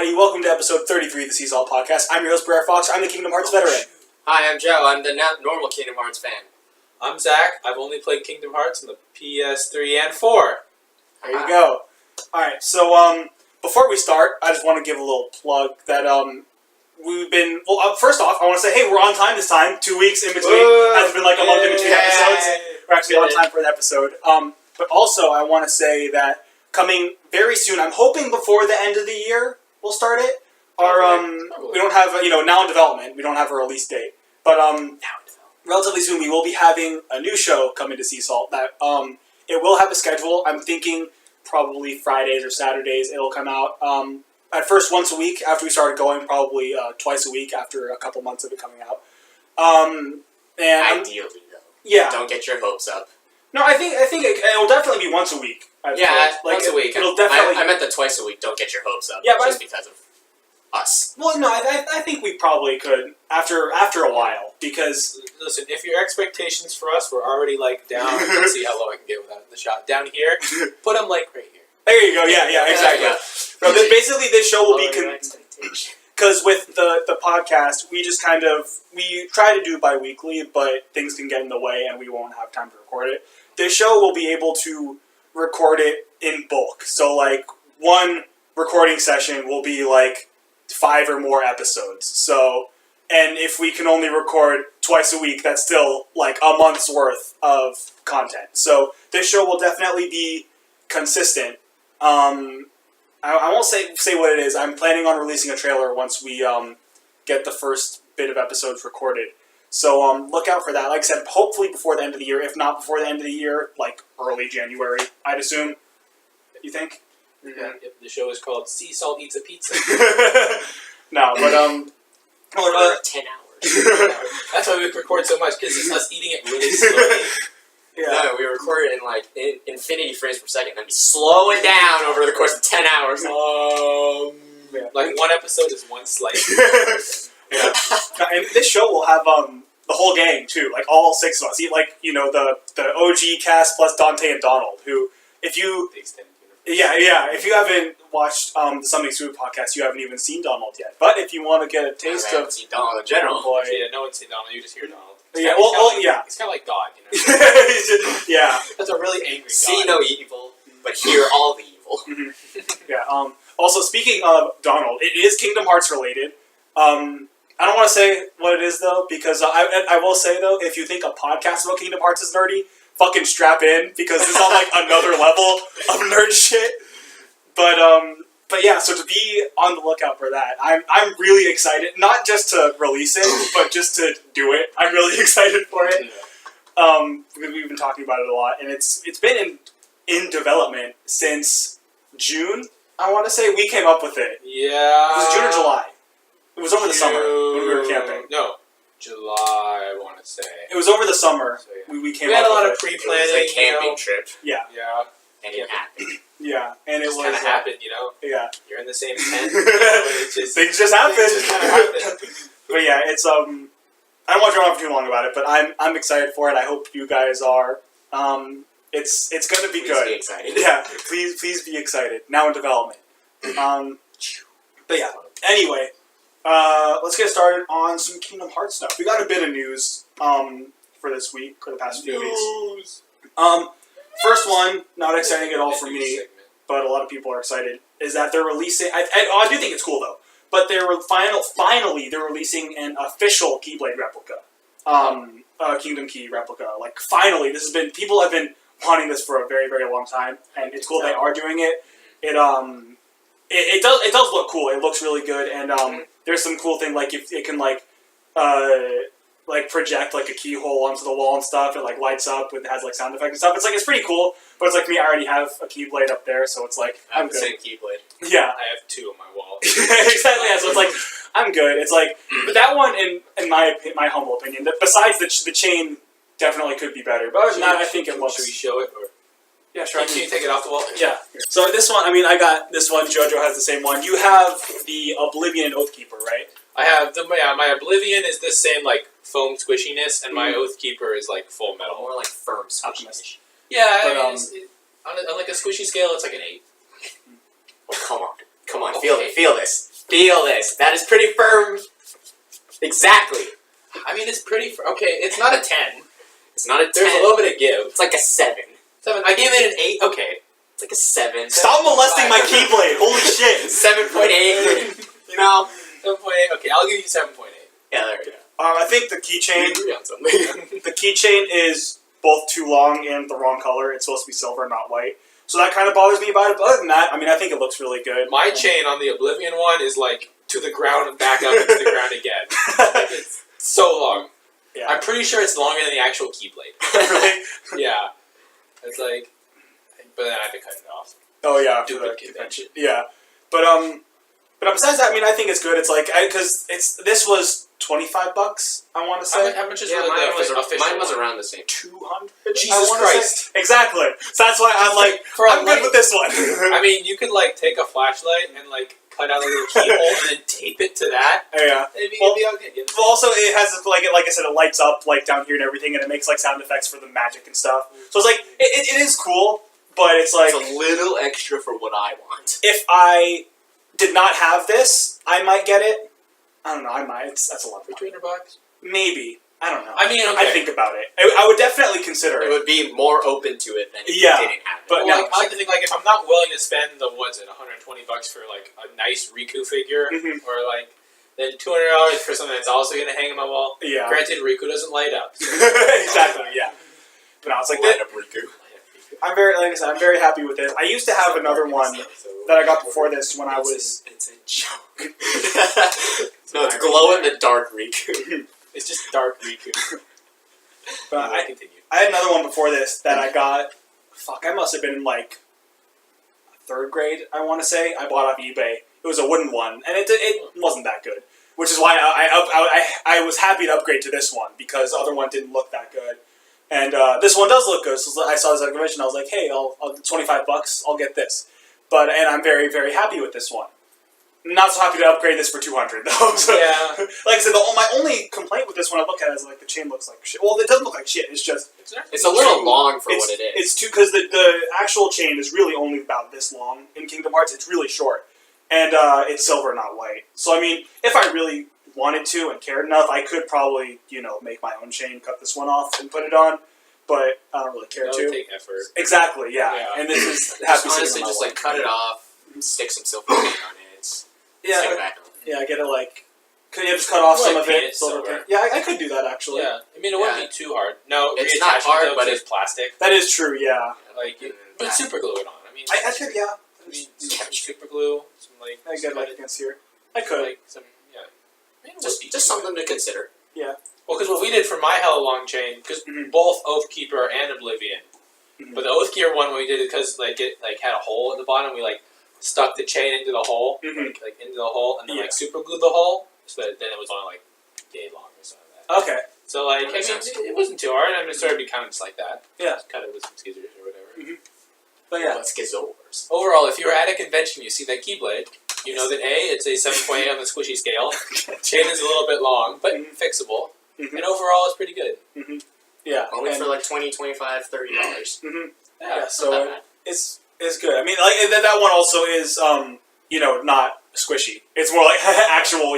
everybody. Welcome to episode 33 of the Sea Salt Podcast. I'm your host, Brer Fox. I'm the Kingdom Hearts veteran. Hi, I'm Joe. I'm the normal Kingdom Hearts fan. I'm Zach. I've only played Kingdom Hearts on the PS3 and 4. There you go. Alright, so before we start, I just want to give a little plug that we've been... Well, first off, I want to say, hey, we're on time this time. 2 weeks in between. Hasn't been like a month in between episodes. We're actually on time for the episode. But also, I want to say that coming very soon, I'm hoping before the end of the year, we'll start it. We don't have, now in development, we don't have a release date. But relatively soon, we will be having a new show coming to Sea Salt that it will have a schedule. I'm thinking probably Fridays or Saturdays it'll come out. At first, once a week after we started going, probably twice a week after a couple months of it coming out. And ideally, though. Yeah. Don't get your hopes up. No, I think it'll definitely be once a week. Once a week. It'll definitely. I meant the twice a week. Don't get your hopes up. Yeah, just because of us. Well, no, I think we probably could after a while because listen, if your expectations for us were already down, let's see how low I can get without the shot down here. Put them right here. There you go. Yeah, exactly. Bro, basically, this show will be because with the podcast, we just we try to do bi-weekly, but things can get in the way and we won't have time to record it. This show will be able to record it in bulk. So, one recording session will be, 5 or more episodes. So, and if we can only record twice a week, that's still, a month's worth of content. So, this show will definitely be consistent. I won't say what it is. I'm planning on releasing a trailer once we get the first bit of episodes recorded. So look out for that. Like I said, hopefully before the end of the year. If not before the end of the year, early January, I'd assume. You think? Mm-hmm. Yeah. The show is called Sea Salt Eats a Pizza. No, but for 10 hours. That's why we record so much, because it's us eating it really slowly. Yeah. No, we record it in infinity frames per second, then we slow it down over the course of 10 hours. One episode is one slice. Yeah. And this show will have the whole gang too, all 6 of us. The OG cast plus Dante and Donald, who if you if you haven't watched the Something Stupid podcast, you haven't even seen Donald yet. But if you want to get a taste of seen Donald in general, yeah, no one's seen Donald. You just hear Donald. Yeah, It's kind of like God, Yeah. That's a really angry God. See no evil, but hear all the evil. Mm-hmm. Yeah. Also, speaking of Donald, it is Kingdom Hearts related. I don't want to say what it is, though, because I will say, though, if you think a podcast about Kingdom Hearts is nerdy, fucking strap in, because it's on, another level of nerd shit. But yeah, so to be on the lookout for that, I'm really excited, not just to release it, but just to do it. I'm really excited for it, because we've been talking about it a lot, and it's been in development since June, I want to say. We came up with it. Yeah. It was June or July. It was over the summer when we were camping. No, July, I want to say. It was over the summer. So, yeah. We came. We had up a lot with of pre-planning. It was a camping trip. Yeah. Yeah. And it happened. Yeah, and it just was kind of happened, Yeah. You're in the same tent. Things just happen. Things just kind of happen. But yeah, it's I don't want to drone on for too long about it, but I'm excited for it. I hope you guys are. It's gonna be good. Be excited. Yeah, please be excited. Now in development. But yeah. Anyway. Let's get started on some Kingdom Hearts stuff. We got a bit of news for this week, for the past few weeks. First one, not exciting at all for me, but a lot of people are excited, is that they're releasing... I do think it's cool, though, but finally they're releasing an official Keyblade replica. Kingdom Key replica. Finally, this has been... People have been wanting this for a very, very long time, and it's cool they are doing it. It does look cool. It looks really good, and there's some cool thing if it can project a keyhole onto the wall and stuff. It lights up with has sound effects and stuff. It's pretty cool. But it's me. I already have a Keyblade up there, so it's I have the same Keyblade. Yeah, I have 2 on my wall. Exactly. Yeah, so it's I'm good. It's but that one, in my humble opinion, besides the chain, definitely could be better. But other than that, I think it looks. Should we show it? Or? Yeah, sure. Can you take it off the wall? Yeah. So this one, I got this one. JoJo has the same one. You have the Oblivion and Oathkeeper, right? I have my Oblivion is this same foam squishiness, and my Oathkeeper is full metal. More firm squishiness. Yeah, but, on a squishy scale, it's an 8. Well, come on, feel this. Feel this. That is pretty firm. Exactly. I mean, it's pretty. Okay, it's not a 10. It's not a 10. There's a little bit of give. It's like a 7. 7. I gave it an 8. Okay. It's like a 7. Stop molesting my Keyblade. Holy shit. 7.8. You know? 7.8. Okay, I'll give you 7.8. Yeah, there we go. I think the We keychain, agree on something. the keychain is both too long and the wrong color. It's supposed to be silver, not white. So that kind of bothers me about it. But other than that, I mean, I think it looks really good. My chain on the Oblivion one is like to the ground and back up into the ground again. Like, it's so long. Yeah. I'm pretty sure it's longer than the actual Keyblade. Really? Yeah. It's like, but then I have to cut it off. Oh yeah, for Stupid the convention. Yeah, but besides that, I mean, I think it's good. It's like because this was $25. I want to say How much is Yeah, the mine official was one? around the same. 200. Jesus Christ. Exactly. So that's why I'm like, For a I'm good light- with this one. I mean, you could like take a flashlight and like cut out a little keyhole and then tape it to that. Yeah. It'd be okay. You know? Well, also it has like I said, it lights up like down here and everything, and it makes like sound effects for the magic and stuff. So it's like it is cool, but it's like It's a little extra for what I want. if I did not have this, I might get it. I don't know. I might. That's a lot of For money. $200. Maybe. I don't know. I mean, okay. I think about it. I would definitely consider It it. would be more open to it than if Yeah, you didn't have it. but Well, no. like, I like to think like if I'm not willing to spend the $120 for like a nice Riku figure, Mhm. or like then $200 for something that's also gonna hang on my wall. Yeah. Granted, Riku doesn't light up. Exactly. Yeah. But no, it's like Light up Riku. I'm very happy with it. I used to have another one that I got before this when I was. It's a joke. No, it's glow in the dark Riku. It's just dark Riku. But Anyway, I continue. had another one before this that I got. Fuck, I must have been in like 3rd grade. I want to say I bought off eBay. It was a wooden one, and it wasn't that good. Which is why I was happy to upgrade to this one because the other one didn't look that good, and this one does look good. So I saw this at a convention. I was like, hey, I'll $25. I'll get this, and I'm very very happy with this one. Not so happy to upgrade this for $200 though. So, Yeah. like I said, my only complaint with this one I look at is like the chain looks like shit. Well, it doesn't look like shit. It's just It's a little long for what it is. It's too because the actual chain is really only about this long in Kingdom Hearts. It's really short, and it's silver, not white. So I mean, if I really wanted to and cared enough, I could probably make my own chain, cut this one off, and put it on. But I don't really care That would to. take effort. Exactly, yeah. Yeah. And this is Just honestly, just like cut it off, stick some silver paint on it. Stick it yeah, back on. yeah. Get it like. Could you just cut off Like some of paint it? it Silver silver. paint? Yeah, I could do that actually. Yeah. I mean, it wouldn't be too hard. No, It's not reattachment hard, though, but 'cause it's- it's plastic. That is true. Yeah. Like, but that- super glue it on. I mean, I could. Yeah. I mean, some super glue, some like, I get like against here. I could. like some, yeah. I mean, it would be Just too something to consider. Well, because what we did for my hella long chain, because Mhm. both Oathkeeper and Oblivion, Mhm. but the Oathkeeper one when we did it because like it like had a hole at the bottom, we like stuck the chain into the hole, Mhm. like into the hole, and then Yeah. like super glued the hole, so that then it was only like day long or something like that. Okay. So like, I mean, Makes sense. it wasn't too hard. I mean, it started to be kind of just like that. Yeah. Just cut it with some scissors or whatever. But yeah. Let's get yours. Overall, if you're at a convention, you see that Keyblade, you know that it's a 7.8 on the squishy scale. Chain is a little bit long, but Mhm. fixable. Mhm. And overall, it's pretty good. Yeah. Only and- for like $20, $25, $30. Yeah, so Not that bad. it's good. I mean, like that one also is not squishy. It's more like actual.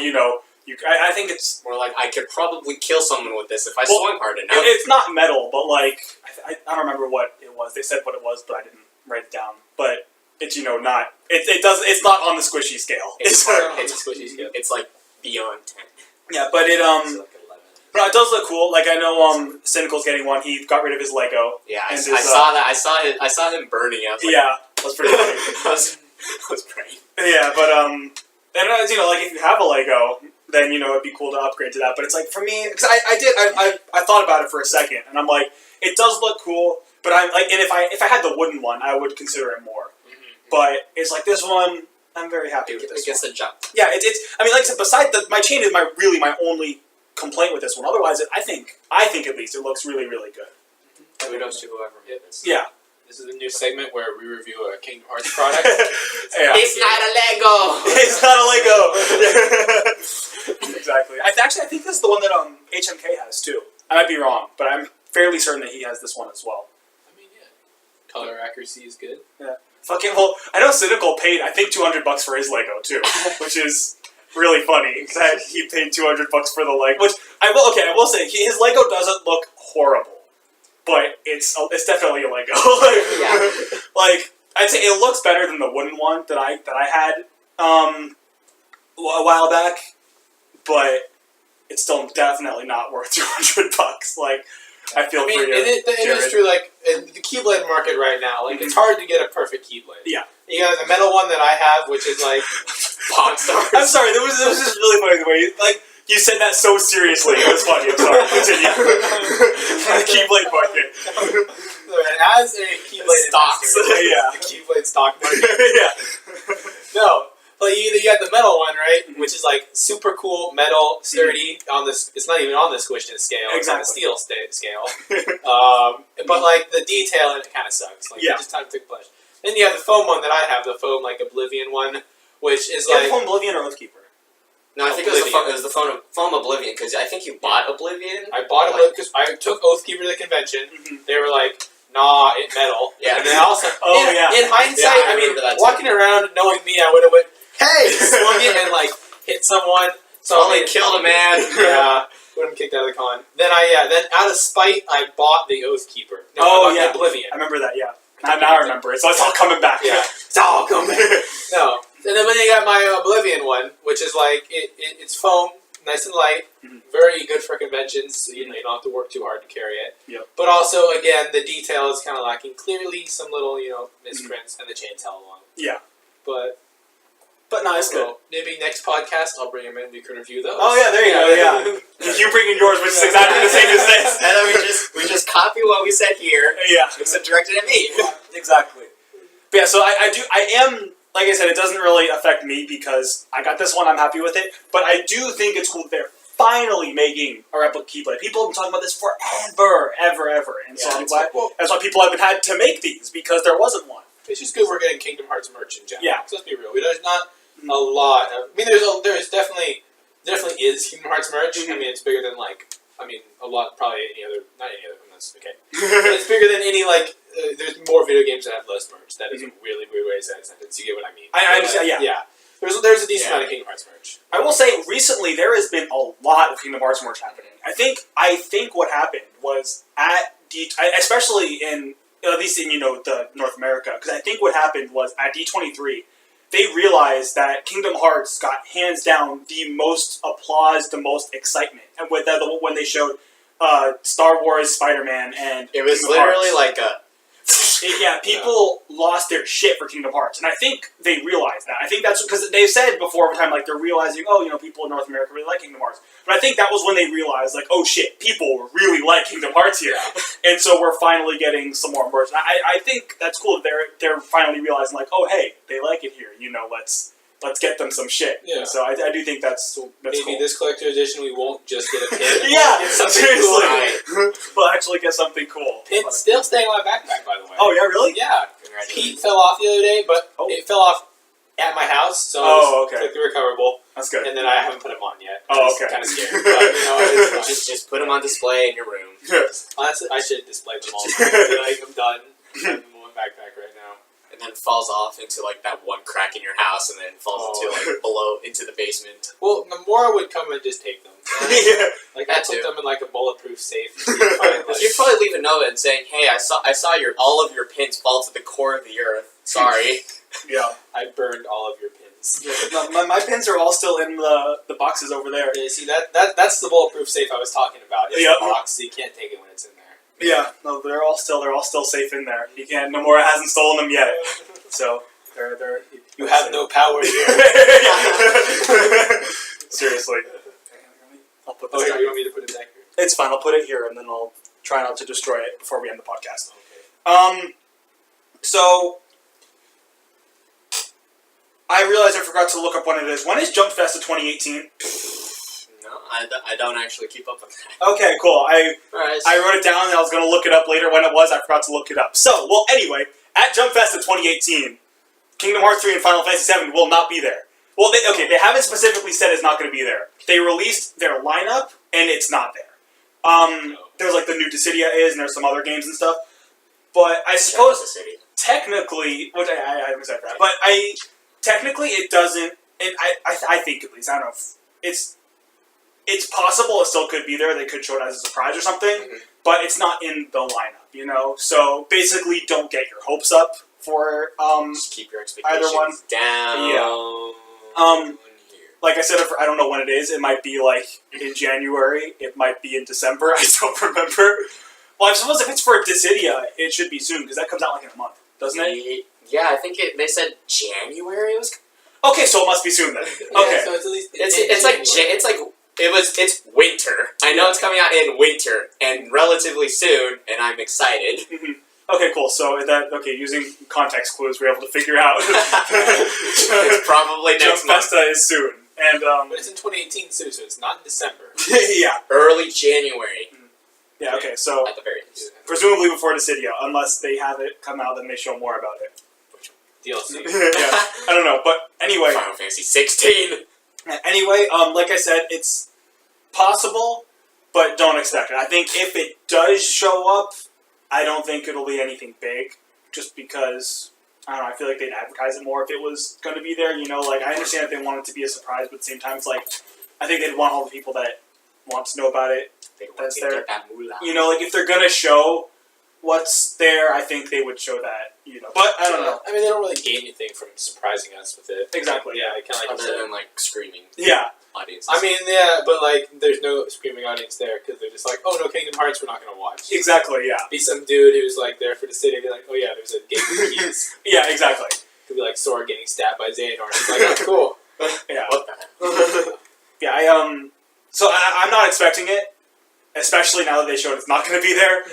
I think it's More like I could probably kill someone with this if I Well, swung hard enough. it's not metal, but like I don't remember what it was. They said what it was, but I didn't write it down. But it's not it's not on the squishy scale. It's It's a squishy scale. It's like beyond 10. Yeah, but it It's like 11. but it does look cool. Like I know Cynical's getting one. He got rid of his Lego. Yeah, I And saw his, that. I saw him burning up. Like, Yeah, that's pretty funny. I was praying. Yeah, but and like if you have a Lego, then it'd be cool to upgrade to that. But it's like for me, because I thought about it for a second, and I'm like, it does look cool, but I'm like, and if I had the wooden one, I would consider it more. But it's like this one, I'm very happy with It this gets one. a jump. Yeah, it's. I mean, like I said, besides my chain is my only complaint with this one. Otherwise, I think at least it looks really really good. Kudos to whoever made this. Yeah. This is a new segment where we review a Kingdom Hearts product. Yeah. It's not a Lego. It's not a Lego. Exactly. I think this is the one that HMK has too. I might be wrong, but I'm fairly certain that he has this one as well. I mean, yeah. Color accuracy is good. Yeah. Fucking well, I know Cynical paid I think $200 for his Lego too, which is really funny that he paid $200 for the Lego. Which I will say his Lego doesn't look horrible, but it's definitely a Lego. Like I'd say it looks better than the wooden one that I had a while back, but it's still definitely not worth $200. Like. I feel for you. It is true. Like in the Keyblade market right now, like it's hard to get a perfect Keyblade. Yeah. You got the metal one that I have, which is like Pocast. I'm sorry. It was just really funny the way you said that so seriously. It was funny. I'm sorry. Continue. The Keyblade market. As a Keyblade stocks, the Keyblade stock market. No. But you got the metal one, right? Mm-hmm. Which is like super cool, metal, sturdy. On this, it's not even on the squishness scale. It's on the steel scale. But like the detail in it kind of sucks. Like just time to push. Then you have the foam one that I have, the foam like Oblivion one, which is like foam Oblivion or Oathkeeper. No, I think it was the foam Oblivion because I think you bought Oblivion. I bought Oblivion because I took Oathkeeper to the convention. Mm-hmm. They were like, "Nah, it's metal." Yeah. And then also, in hindsight, I mean, that walking around knowing me, I would have went, "Hey!" swung it and like hit someone. So only killed a man. Yeah, would have kicked out of the con. Then then out of spite, I bought the Oathkeeper. Oblivion. I remember that. Yeah. Now I remember it. So it's all coming back. Yeah, it's all coming back. No, and then when they got my Oblivion one, which is like it's foam, nice and light, very good for conventions. So, you don't have to work too hard to carry it. Yep. But also, again, the detail is kind of lacking. Clearly, some little misprints, and the chain's hella long. Yeah. But no, it's good. Maybe next podcast I'll bring them in. We can review those. Oh yeah, there you go. Yeah. You bring in yours, which is exactly the same as this. And then we just copy what we said here. Yeah. Except directed at me. Exactly. But yeah, so I am, like I said, it doesn't really affect me because I got this one, I'm happy with it. But I do think it's cool that they're finally making a replica Keyblade. People have been talking about this forever, ever. And so that's why people have had to make these, because there wasn't one. It's just good we're getting Kingdom Hearts merch in general. Yeah. So let's be real. There's not a lot of, there's definitely is Kingdom Hearts merch. Mm-hmm. I mean, it's bigger than a lot, probably not any other, that's okay. But it's bigger than any, there's more video games that have less merch. That is a really weird way to say that sentence. You get what I mean? I understand, yeah. Yeah. There's a decent amount of Kingdom Hearts merch. I will say, recently, there has been a lot of Kingdom Hearts merch happening. I think what happened was especially in, at least in, the North America, because I think what happened was at D23, they realized that Kingdom Hearts got hands down the most applause, the most excitement, and when they showed Star Wars, Spider-Man, and it was Kingdom literally Hearts. like a. Yeah, people lost their shit for Kingdom Hearts, and I think they realized that. I think that's because they've said before over time, they're realizing, people in North America really like Kingdom Hearts. But I think that was when they realized, oh shit, people really like Kingdom Hearts here, and so we're finally getting some more merch. I think that's cool. They're finally realizing, oh hey, they like it here. Let's get them some shit. Yeah. So I do think that's maybe cool. This collector edition we won't just get a pin. Yeah, seriously. Cool. We'll actually get something cool. Pin's still staying on my backpack, by the way. Oh yeah, really? Yeah. Pete fell off the other day, but it fell off at my house, so it's completely recoverable. That's good. And then I haven't put him on yet. Oh, okay. Kind of scary. But, just put them on display in your room. Yes. Honestly, I should display them all. I'm done. I'm in my backpack right now. And then falls off into that one crack in your house, and then falls into the basement. Well, Nomura would come and just take them. Yeah. I put them in a bulletproof safe. You'd probably leave a note and saying, "Hey, I saw all of your pins fall to the core of the earth. Sorry." Yeah. I burned all of your pins. Yeah, my pins are all still in the boxes over there. Yeah, see that's the bulletproof safe I was talking about. It's the box, so you can't take it when it's in there. Yeah, no, they're all still safe in there. You can't. Nomura hasn't stolen them yet, so they're. You have no power here. Seriously. I'll put this. You want me to put it back here? It's fine. I'll put it here, and then I'll try not to destroy it before we end the podcast. Okay. So I realized I forgot to look up when it is. When is Jump Festa 2018? No, I don't actually keep up with that. Okay, cool. I Right. wrote it down and I was going to look it up later when it was. I forgot to look it up. So, anyway, at Jump Festa 2018, Kingdom Hearts 3 and Final Fantasy 7 will not be there. Well, they haven't specifically said it's not going to be there. They released their lineup and it's not there. There's the new Dissidia is, and there's some other games and stuff. But I suppose technically, which I haven't said that, but technically it doesn't, and I think at least, I don't know, if it's possible it still could be there, they could show it as a surprise or something, but it's not in the lineup, you know? So basically don't get your hopes up for just keep your expectations either one. down. Yeah. Like I said, I don't know when it is. It might be like in January. It might be in December. I don't remember. Well, I suppose if it's for Dissidia, it should be soon because that comes out like in a month, doesn't it? Yeah, I think they said January was. Okay, so it must be soon then. Okay, yeah, so it's at least it's winter. I know it's coming out in winter and relatively soon, and I'm excited. Okay, cool. So using context clues, we're able to figure out. It's probably next Jump Festa is soon, and but it's in 2018 too, so it's not in December. Yeah, early January. Yeah. Okay, so at the very least, presumably before Dissidia, unless they have it come out, then they show more about it. DLC. Yeah, I don't know, but anyway. Final Fantasy 16. Anyway, like I said, it's possible, but don't expect it. I think if it does show up, I don't think it'll be anything big, just because, I don't know, I feel like they'd advertise it more if it was going to be there, you know, like, I understand if they want it to be a surprise, but at the same time, it's like, I think they'd want all the people that want to know about it, that's there. You know, like, if they're going to show what's there, I think they would show that, you know, but I don't know. I mean, they don't really gain anything from surprising us with it. Exactly. Yeah, kind of like other than, like, screaming. Yeah. Audiences. I mean, yeah, but like, there's no screaming audience there because they're just like, oh no, Kingdom Hearts, we're not gonna watch. Exactly. Yeah. Be some dude who's like there for the city. Be like, oh yeah, there's a game of keys. Yeah. Exactly. Could be like Sora getting stabbed by Xehanort. He's like, that's cool. Yeah. What the heck? Yeah. So I'm not expecting it, especially now that they showed it's not going to be there.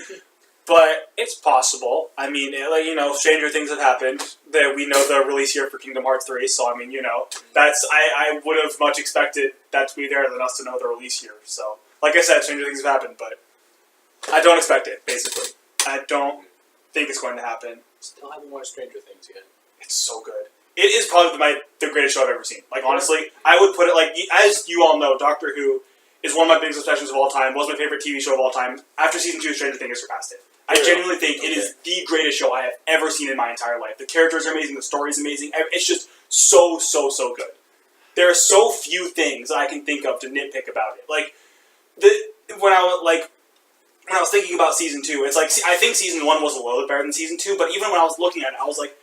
But it's possible. I mean, like, you know, stranger things have happened. That we know the release year for Kingdom Hearts 3, so I mean, you know, that's I would have much expected that to be there than us to know the release year. So, like I said, stranger things have happened, but I don't expect it. Basically, I don't think it's going to happen. Still haven't watched Stranger Things yet. It's so good. It is probably the greatest show I've ever seen. Like, honestly, I would put it like, as you all know, Doctor Who is one of my biggest obsessions of all time. Was my favorite TV show of all time. After season 2, Stranger Things surpassed it. I genuinely think it is the greatest show I have ever seen in my entire life. The characters are amazing. The story is amazing. It's just so good. There are so few things I can think of to nitpick about it. Like when I was thinking about season 2, it's like I think season 1 was a little bit better than season 2. But even when I was looking at it, I was like,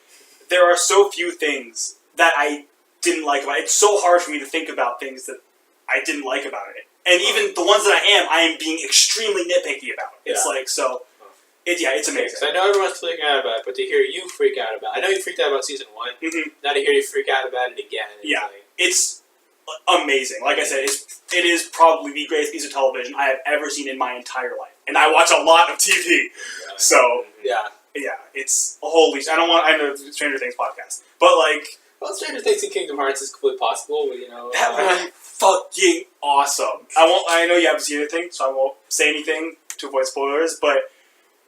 there are so few things that I didn't like about it. It's so hard for me to think about things that I didn't like about it. And even the ones that I am being extremely nitpicky about. It's like so. It's amazing. So I know everyone's freaking out about it, but to hear you freak out about it, I know you freaked out about season 1. Now to hear you freak out about it again. It's amazing. Like I said, it is probably the greatest piece of television I have ever seen in my entire life, and I watch a lot of TV. So it's holy. I know Stranger Things podcast, but like. Well, Stranger Things and Kingdom Hearts is completely possible, but, you know. That would be fucking awesome. I know you haven't seen anything, so I won't say anything to avoid spoilers, but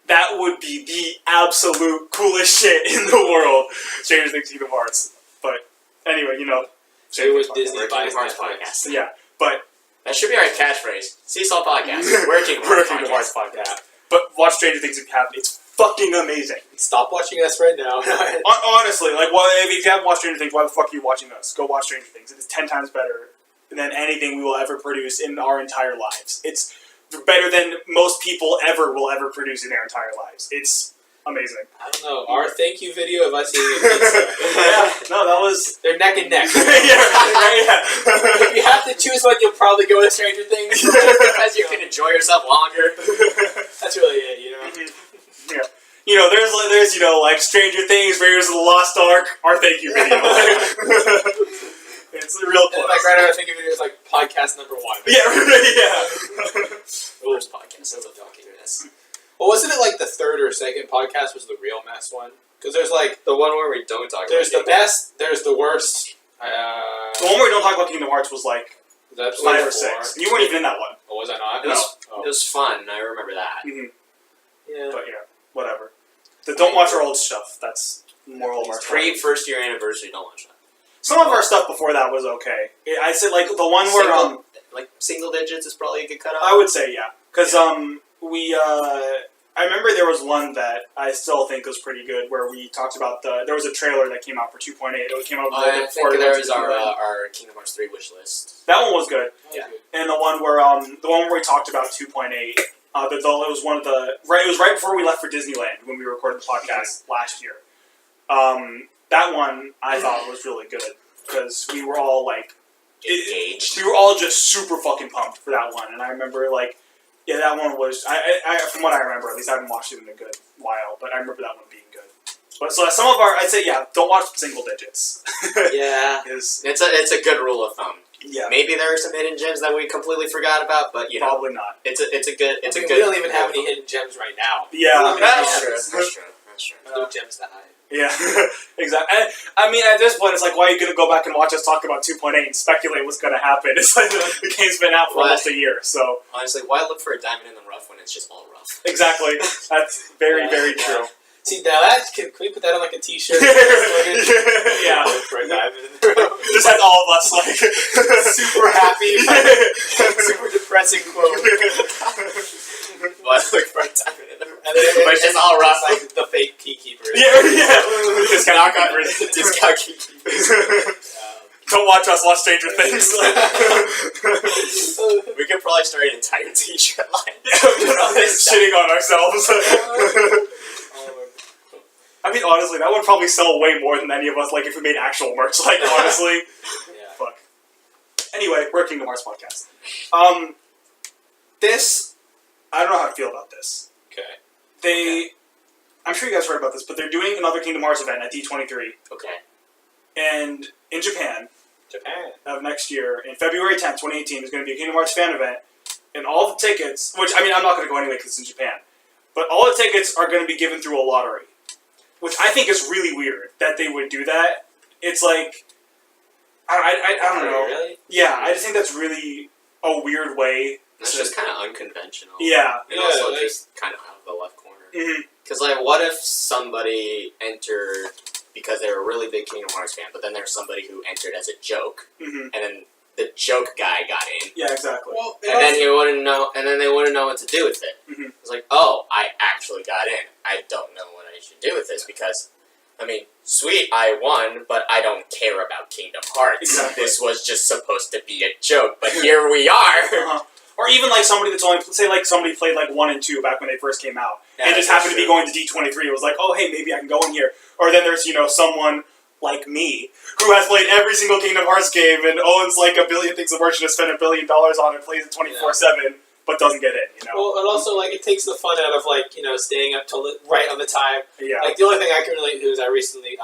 that would be the absolute coolest shit in the world. Stranger Things, Kingdom Hearts. But anyway, you know. It was Disney Kingdom Hearts podcast. Yeah, but that should be our catchphrase. Seesaw podcast. We're Kingdom Hearts podcast. Yeah. But watch Stranger Things if you haven't. It's fucking amazing. Stop watching us right now. Honestly, like, well, if you haven't watched Stranger Things, why the fuck are you watching us? Go watch Stranger Things. It is 10 times better than anything we will ever produce in our entire lives. It's better than most people will ever produce in their entire lives. It's amazing. I don't know. Our thank you video of us eating a pizza. No, that was... They're neck and neck. Yeah. If you have to choose one, you'll probably go with Stranger Things. Because you can enjoy yourself longer. That's really it, you know? Yeah. You know, there's you know, like Stranger Things, Raiders of the Lost Ark, our thank you video. It's real close. Like right now, I think of it as like podcast number 1. Yeah. First podcast of the documentary. Well, wasn't it like the third or second podcast was the real mess one? Because there's like the one where we don't talk. There's about the best. There's the worst. The one where we don't talk about Kingdom Hearts was like 5 or 6. You weren't even in that one. Oh, was I not? It was fun. I remember that. Yeah. But yeah, whatever. Don't watch our old stuff. That's moral of our Pre-first year anniversary. Don't watch that. Some of our stuff before that was okay. I said like the one where like single digits is probably a good cutoff. I would say yeah, because we I remember there was one that I still think was pretty good, where we talked about there was a trailer that came out for 2.8. It came out a little bit before. I think there was our Kingdom Hearts 3 wish list. That one was good. Yeah. And the one where we talked about 2.8. It was one of the it was right before we left for Disneyland when we recorded the podcast last year. That one I thought was really good because we were all like engaged. We were all just super fucking pumped for that one, and I remember like. Yeah, that one was. I from what I remember, at least I haven't watched it in a good while, but I remember that one being good. But so some of our, I'd say, don't watch single digits. Yeah, it's a good rule of thumb. Yeah, maybe there are some hidden gems that we completely forgot about, but probably not. It's a good. We don't even have any hidden gems right now. Yeah, that's true. No gems to hide. Yeah, exactly. I mean, at this point, it's like, why are you going to go back and watch us talk about 2.8 and speculate what's going to happen? It's like the game's been out for almost a year, so... Honestly, why look for a diamond in the rough when it's just all rough? Exactly. That's very, very true. See, now can we put that on like a t-shirt? Yeah. For a diamond in the rough. Just like all of us, like... super happy, super depressing quote. Why look for a diamond in the rough? And then it's just all rough. Like the fake key keepers. Yeah. Discount keepers. Discount key keepers. Don't watch us watch Stranger Things. We could probably start an entire t-shirt line. Shitting on ourselves. I mean, honestly, that would probably sell way more than any of us, like, if we made actual merch, like, honestly. Yeah. Fuck. Anyway, we're Kingdom Hearts podcast. This, I don't know how to feel about this. Okay. I'm sure you guys heard about this, but they're doing another Kingdom Hearts event at D23. Okay. And in Japan of next year, in February 10th, 2018, there's going to be a Kingdom Hearts fan event, and all the tickets, which, I mean, I'm not going to go anyway because it's in Japan, but all the tickets are going to be given through a lottery, which I think is really weird that they would do that. It's like, I don't know. Really? Yeah, I just think that's really a weird way. That's just kind of unconventional. Yeah. And also just kind of out of the left corner. Because, like, what if somebody entered because they were a really big Kingdom Hearts fan, but then there's somebody who entered as a joke, and then the joke guy got in. Yeah, exactly. Well, and then he wouldn't know, and then they wouldn't know what to do with it. It's like, oh, I actually got in. I don't know what I should do with this because, I mean, sweet, I won, but I don't care about Kingdom Hearts. Exactly. This was just supposed to be a joke, but here we are. Or even like somebody that's only, say like somebody played like 1 and 2 back when they first came out, and just happened to be going to D23. It was like, oh hey, maybe I can go in here. Or then there's, someone like me who has played every single Kingdom Hearts game and owns like a billion things of merch and has spent $1 billion on it, plays it 24/7, but doesn't get in. Well, and also like it takes the fun out of like staying up till right on the time. Yeah. Like the only thing I can relate to is I recently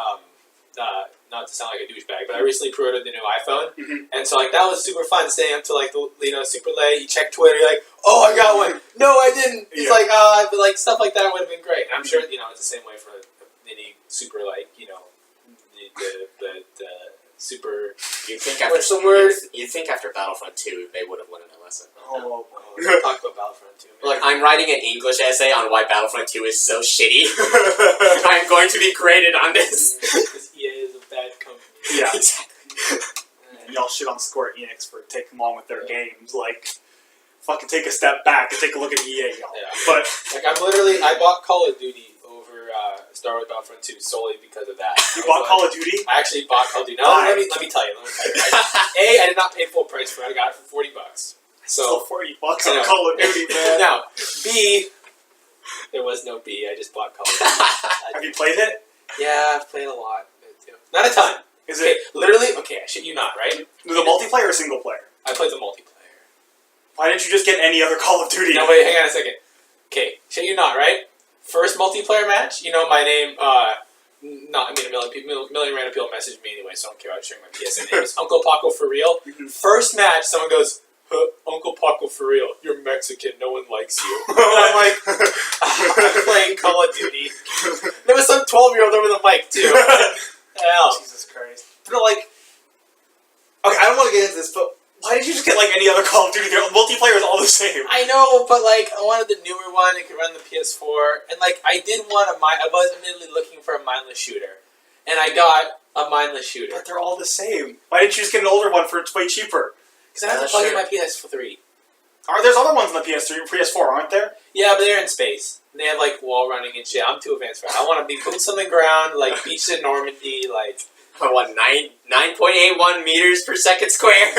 not to sound like a douchebag, but I recently pre-ordered the new iPhone, and so like that was super fun staying up till like super late. You check Twitter, you're like, oh, I got one. No, I didn't. It's like but like stuff like that would have been great. And I'm sure it's the same way for any super like the super. You think after You think after Battlefront 2 they would have learned a lesson? Oh, we'll talk about Battlefront 2. Look, I'm writing an English essay on why Battlefront 2 is so shitty. I'm going to be graded on this. Because EA is a bad company. Yeah. Exactly. And y'all shit on Square Enix for taking long with their games. Like, fucking take a step back and take a look at EA, y'all. Yeah. But like I bought Call of Duty over Star Wars Battlefront 2 solely because of that. You bought Call of Duty? I actually bought Call of Duty. No, let me tell you. I did not pay full price for it. I got it for $40. So $40 on Call of Duty, man. Now, B, there was no B. I just bought Call of Duty. Have you played it? Yeah, I've played a lot. Not a ton. Is it literally? Okay, I shit you not, right? the multiplayer or single player? I played the multiplayer. Why didn't you just get any other Call of Duty? No, wait, hang on a second. Okay, shit you not, right? First multiplayer match, my name, a million random people messaged me anyway, so I don't care about sharing my PSN name. It's Uncle Paco for real. First match, someone goes, Uncle Paco for real, you're Mexican, no one likes you. And I'm like, I'm playing Call of Duty. There was some 12-year-old over the mic, too. Hell. Jesus Christ. But like, okay, I don't want to get into this, but why did you just get like any other Call of Duty? Their multiplayer is all the same. I know, but like, I wanted the newer one. It could run the PS4, and like, I did want I was admittedly looking for a mindless shooter, and I got a mindless shooter. But they're all the same. Why didn't you just get an older one for way cheaper? Because I have to plug in my PS3. There's other ones on the PS3, PS4, aren't there? Yeah, but they're in space. They have like wall running and shit. I'm too advanced for that. I want to be boots on the ground, like beach in Normandy, like. I want 9.81 meters per second square.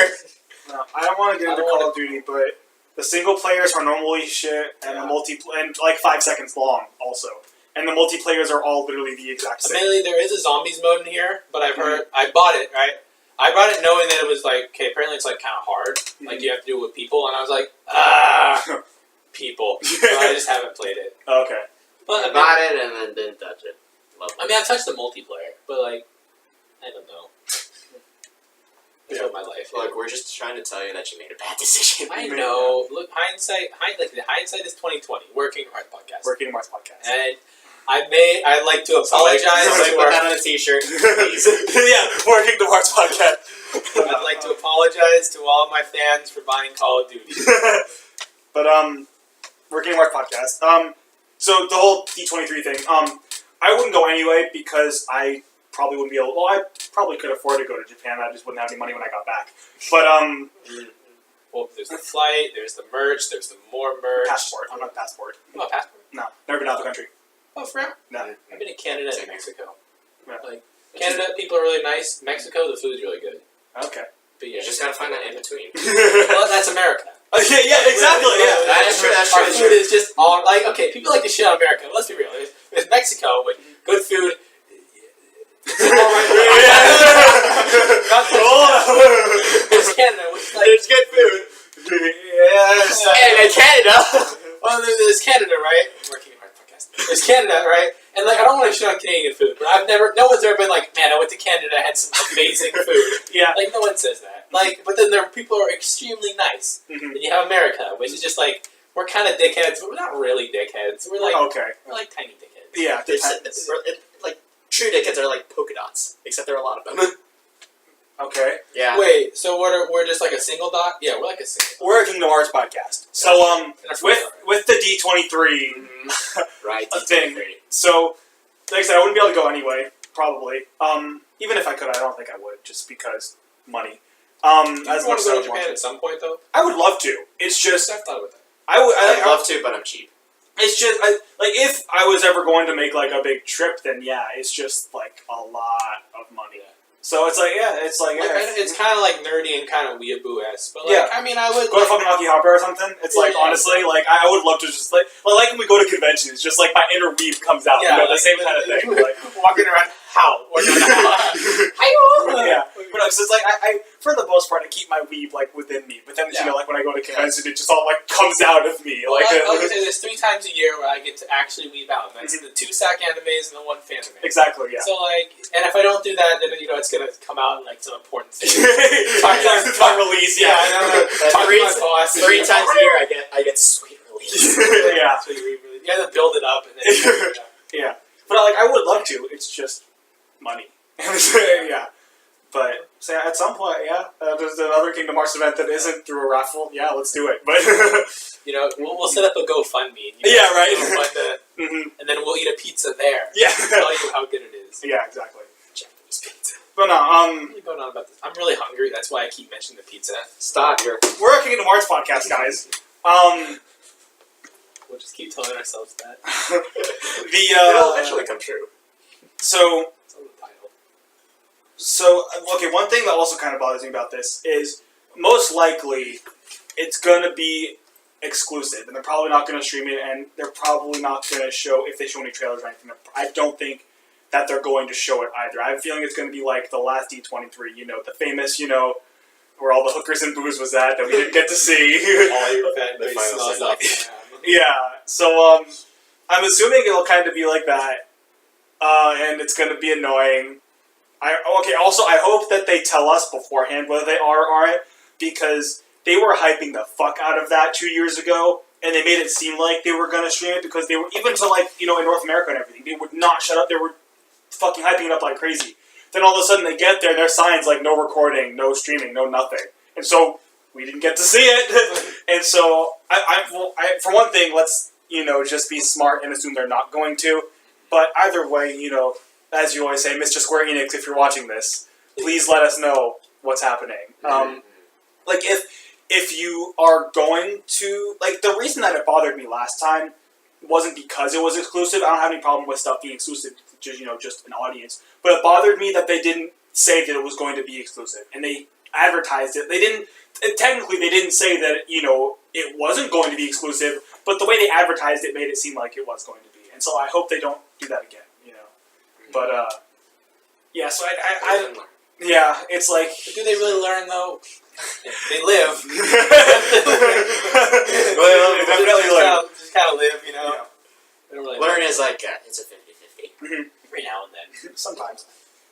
No, I don't want to get into Call of Duty, but the single players are normally shit, and the and like 5 seconds long also, and the multiplayers are all literally the exact same. Admittedly, there is a zombies mode in here, but I've heard I bought it right. I bought it knowing that it was like okay. Apparently, it's like kind of hard. Like you have to do it with people, and I was like people. So I just haven't played it. Okay. But I bought it and then didn't touch it. I mean, I touched the multiplayer, but like. I don't know. That's my life. Look, we're just trying to tell you that you made a bad decision. I know. Look, hindsight is 2020. Working Hard Podcast. Working Mars Podcast. And I'd like to apologize to put that on a t-shirt, please. Yeah, Working the Mars Podcast. I'd like to apologize to all my fans for buying Call of Duty. But Working Mars Podcast. So the whole D23 thing. I wouldn't go anyway because I probably wouldn't be able. Well, I probably could afford to go to Japan. I just wouldn't have any money when I got back. But well, there's the flight, there's the merch, there's the more merch. Passport. I'm not passport. Oh, passport. No, never been out of the country. Oh, for real? No. I've been in Canada and Mexico. Yeah. Like Canada, people are really nice. Mexico, the food's really good. Okay. But You just gotta find that in between. Well, that's America. Yeah, exactly. Yeah, That is true. That's Our true. food is just all like okay. People like to shit on America. Let's be real. There's Mexico with good food. There's Canada with like There's good food. Yes. And in Canada. well, there's Canada, right? Working Hard Podcast. There's Canada, right? And like I don't want to shit on Canadian food, but no one's ever been like, man, I went to Canada, I had some amazing food. Yeah. Like no one says that. Like, but then there are people who are extremely nice. Mm-hmm. And you have America, which is just like we're kind of dickheads, but we're not really dickheads. We're like we're like tiny dickheads. Yeah. Like true dickheads are like polka dots, except there are a lot of them. Okay. Yeah. Wait, so we're just like a single dot? Yeah, we're like a single dot. We're a Kingdom Hearts podcast. So with the D23 Right. thing. So like I said, I wouldn't be able to go anyway. Probably. Even if I could, I don't think I would, just because money. Do you As want much to go as to I want Japan to. at some point though? I would love to. It's just I've thought about that. I'd love to, but I'm cheap. It's just like if I was ever going to make like a big trip, then yeah, it's just like a lot of money. So it's like it's kind of like nerdy and kind of weeaboo-esque, but like I mean, I would go to fucking Akihabara or something. It's like honestly, like I would love to just like when we go to conventions, just like my inner weeb comes out. Yeah, you know, like, the same kind of thing. Like walking around how or not how. Yeah, but it's just like I for the most part I keep my weeb like within me, but then you know like when I go to conventions, it just all like comes out of me. Well, Like I would say there's 3 times a year where I get to actually weeb out. And that's the 2 SAC animes and the 1 Fanime. Exactly. Yeah. So like, and if I don't do that, then you know it's gonna come out in like some important thing. Talk release. Yeah. Talk to my boss. 3 times a year, I get sweet release. Yeah. So you gotta build it up and then. Yeah. But like I would love to. It's just money. Yeah. But so at some point, there's another Kingdom Hearts event that isn't through a raffle. Yeah, let's do it. But you know, we'll set up a GoFundMe. Yeah, right. And then we'll eat a pizza there. Yeah. Tell you how good it is. Yeah, exactly. Japanese pizza. But no, I'm really going on about this. I'm really hungry. That's why I keep mentioning the pizza. Stop. We're a Kingdom Hearts podcast, guys. We'll just keep telling ourselves that. It'll eventually come true. So. It's on the title. So, okay, one thing that also kind of bothers me about this is most likely it's going to be exclusive, and they're probably not going to stream it, and they're probably not going to show, if they show any trailers or anything, I don't think that they're going to show it either. I have a feeling it's going to be like the last D23, you know, the famous, you know, where all the hookers and booze was at that we didn't get to see. All your fan base smells like Yeah, so I'm assuming it'll kind of be like that, and it's going to be annoying. Also, I hope that they tell us beforehand whether they are or aren't, because they were hyping the fuck out of that 2 years ago, and they made it seem like they were going to stream it, because they were, even to like, you know, in North America and everything, they would not shut up, they were fucking hyping it up like crazy. Then all of a sudden they get there, and there's signs like no recording, no streaming, no nothing. And so, we didn't get to see it. And so, for one thing, let's, you know, just be smart and assume they're not going to. But either way, you know, as you always say, Mr. Square Enix, if you're watching this, please let us know what's happening. Like, if you are going to, like, the reason that it bothered me last time wasn't because it was exclusive. I don't have any problem with stuff being exclusive to, just an audience. But it bothered me that they didn't say that it was going to be exclusive. And they advertised it. Technically, they didn't say that, it wasn't going to be exclusive. But the way they advertised it made it seem like it was going to be. And so I hope they don't do that again, But, yeah, so yeah, it's like... But do they really learn, though? They live. Well, they definitely learn. Just kind of live, Yeah. They don't really learn is like, it's a 50-50. Every now and then. Sometimes.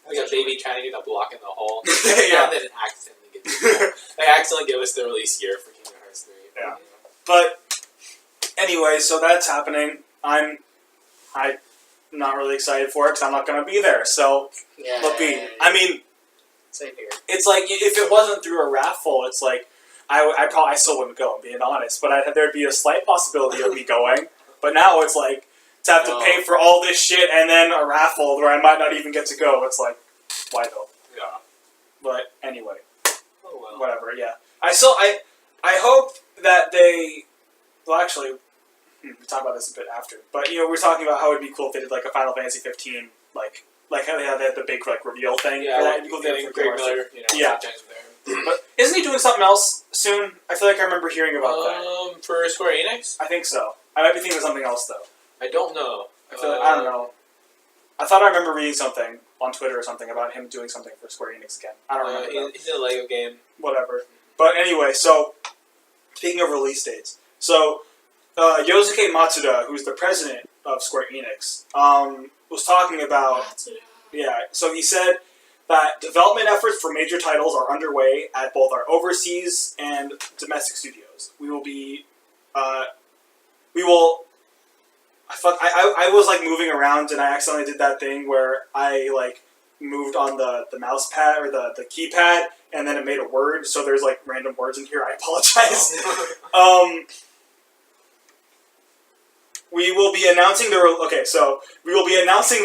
Like a baby trying to get a block in the hole. Yeah. And then it accidentally gets the hole. They accidentally give us the release year for Kingdom Hearts 3. Yeah. But, anyway, so that's happening. I'm not really excited for it because I'm not going to be there. So, I mean, same here. It's like, if it wasn't through a raffle, it's like, I still wouldn't go, being honest. But there'd be a slight possibility of me going. But now it's like, to have to pay for all this shit and then a raffle where I might not even get to go. It's like, why though? Yeah. But anyway. Oh well. Whatever, yeah. I hope that they... Well, actually, we'll talk about this a bit after. But, we're talking about how it'd be cool if they did, like, a Final Fantasy 15, like how they had the big, like, reveal thing. Yeah, that'd be cool if they had Greg Miller, yeah. But isn't he doing something else soon? I feel like I remember hearing about that. For Square Enix? I think so. I might be thinking of something else, though. I don't know. I don't know. I thought I remember reading something on Twitter or something about him doing something for Square Enix again. I don't remember. He's in a Lego game. Whatever. But anyway, so, speaking of release dates. So, Yosuke Matsuda, who's the president of Square Enix, was talking about... Yeah, so he said that development efforts for major titles are underway at both our overseas and domestic studios. I was, like, moving around, and I accidentally did that thing where I, like, moved on the mouse pad, or the keypad, and then it made a word, so there's, like, random words in here. I apologize. We will be announcing the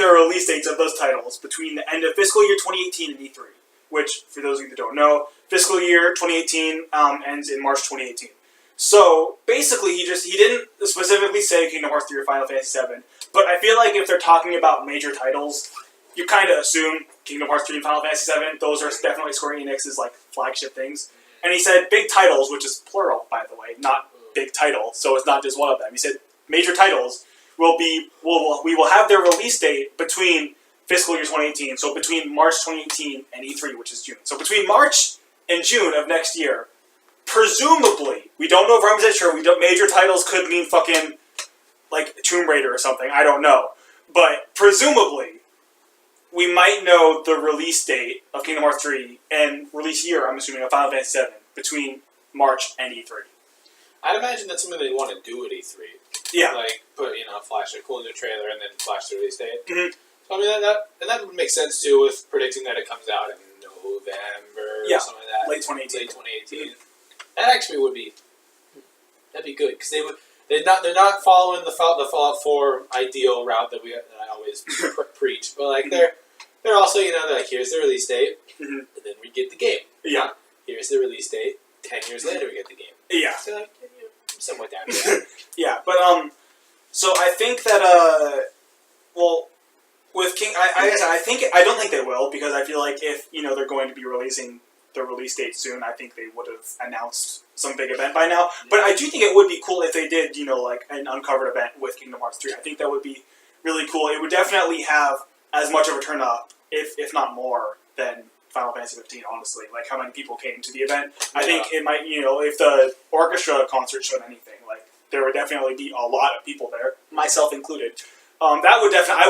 release dates of those titles between the end of fiscal year 2018 and E3, which, for those of you that don't know, fiscal year 2018 ends in March 2018. So, basically, he didn't specifically say Kingdom Hearts 3 or Final Fantasy 7, but I feel like if they're talking about major titles, you kind of assume Kingdom Hearts 3 and Final Fantasy 7, those are definitely Square Enix's, like, flagship things. And he said big titles, which is plural, by the way, not big title, so it's not just one of them. He said major titles we will have their release date between fiscal year 2018, so between March 2018 and E3, which is June. So between March and June of next year, presumably, we don't know if I'm sure, major titles could mean fucking, like, Tomb Raider or something, I don't know. But, presumably, we might know the release date of Kingdom Hearts 3 and release year, I'm assuming, of Final Fantasy 7 between March and E3. I'd imagine that's something they want to do at E3. Yeah. Like, flash a cool new trailer and then flash the release date. Mm-hmm. So, I mean, that would make sense, too, with predicting that it comes out in November or something like that. Late 2018. Mm-hmm. That actually would be... That'd be good, because they're not following the Fallout 4 ideal route that I always preach, but, like, they're also, they're like, here's the release date, and then we get the game. Yeah. Here's the release date, 10 years later we get the game. Yeah. So, like, I'm somewhat down to that. Yeah, but, so I think that, with King, I don't think they will, because I feel like if, they're going to be releasing the release date soon, I think they would have announced some big event by now. But I do think it would be cool if they did, like, an uncovered event with Kingdom Hearts 3. I think that would be really cool. It would definitely have as much of a turn up, if not more, than Final Fantasy 15, honestly. Like, how many people came to the event. I think it might, if the orchestra concert showed anything, like, there would definitely be a lot of people there, myself included. That would definitely,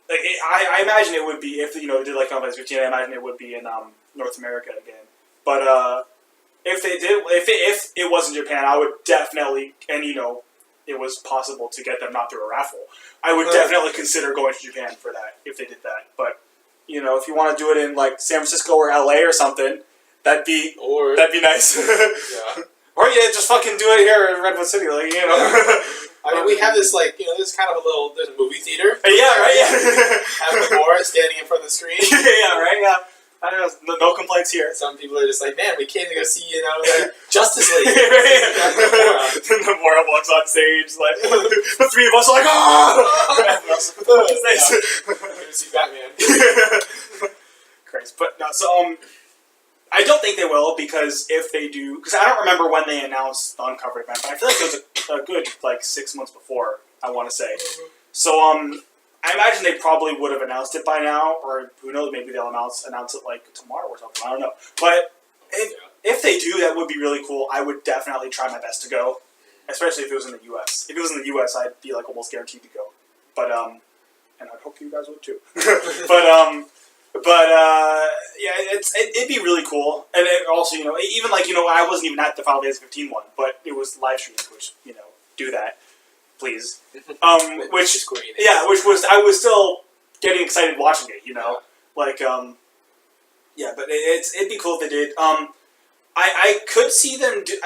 I imagine it would be, if, they did, like, Final Fantasy 15, I imagine it would be in, North America again. But, if they did, if it was in Japan, I would definitely, and, it was possible to get them not through a raffle, I would definitely consider going to Japan for that, if they did that. But, if you want to do it in, like, San Francisco or LA or something, that'd be nice. Yeah. Or, just fucking do it here in Redwood City, like, I mean, we have this, like, there's kind of there's a movie theater. Yeah, right, yeah. Having the board standing in front of the screen. Yeah, right, yeah. I don't know, no complaints here. Some people are just like, man, we came to go see, the Justice League. Namora walks on stage, like, the three of us are like, ah! See Batman. Christ. But no, so, I don't think they will, because if they do, because I don't remember when they announced the Uncovered event, but I feel like it was a good, 6 months before, I want to say. So, I imagine they probably would have announced it by now, or who knows, maybe they'll announce it, tomorrow or something, I don't know. But if they do, that would be really cool. I would definitely try my best to go, especially if it was in the U.S. If it was in the U.S., I'd be, almost guaranteed to go. But, and I'd hope you guys would too. Yeah, it'd be really cool, and it also, even I wasn't even at the Final Fantasy 15 one, but it was live streamed, which do that, please. Which is great. Yeah, I was still getting excited watching it, yeah, but it'd be cool if they did. I could see them do.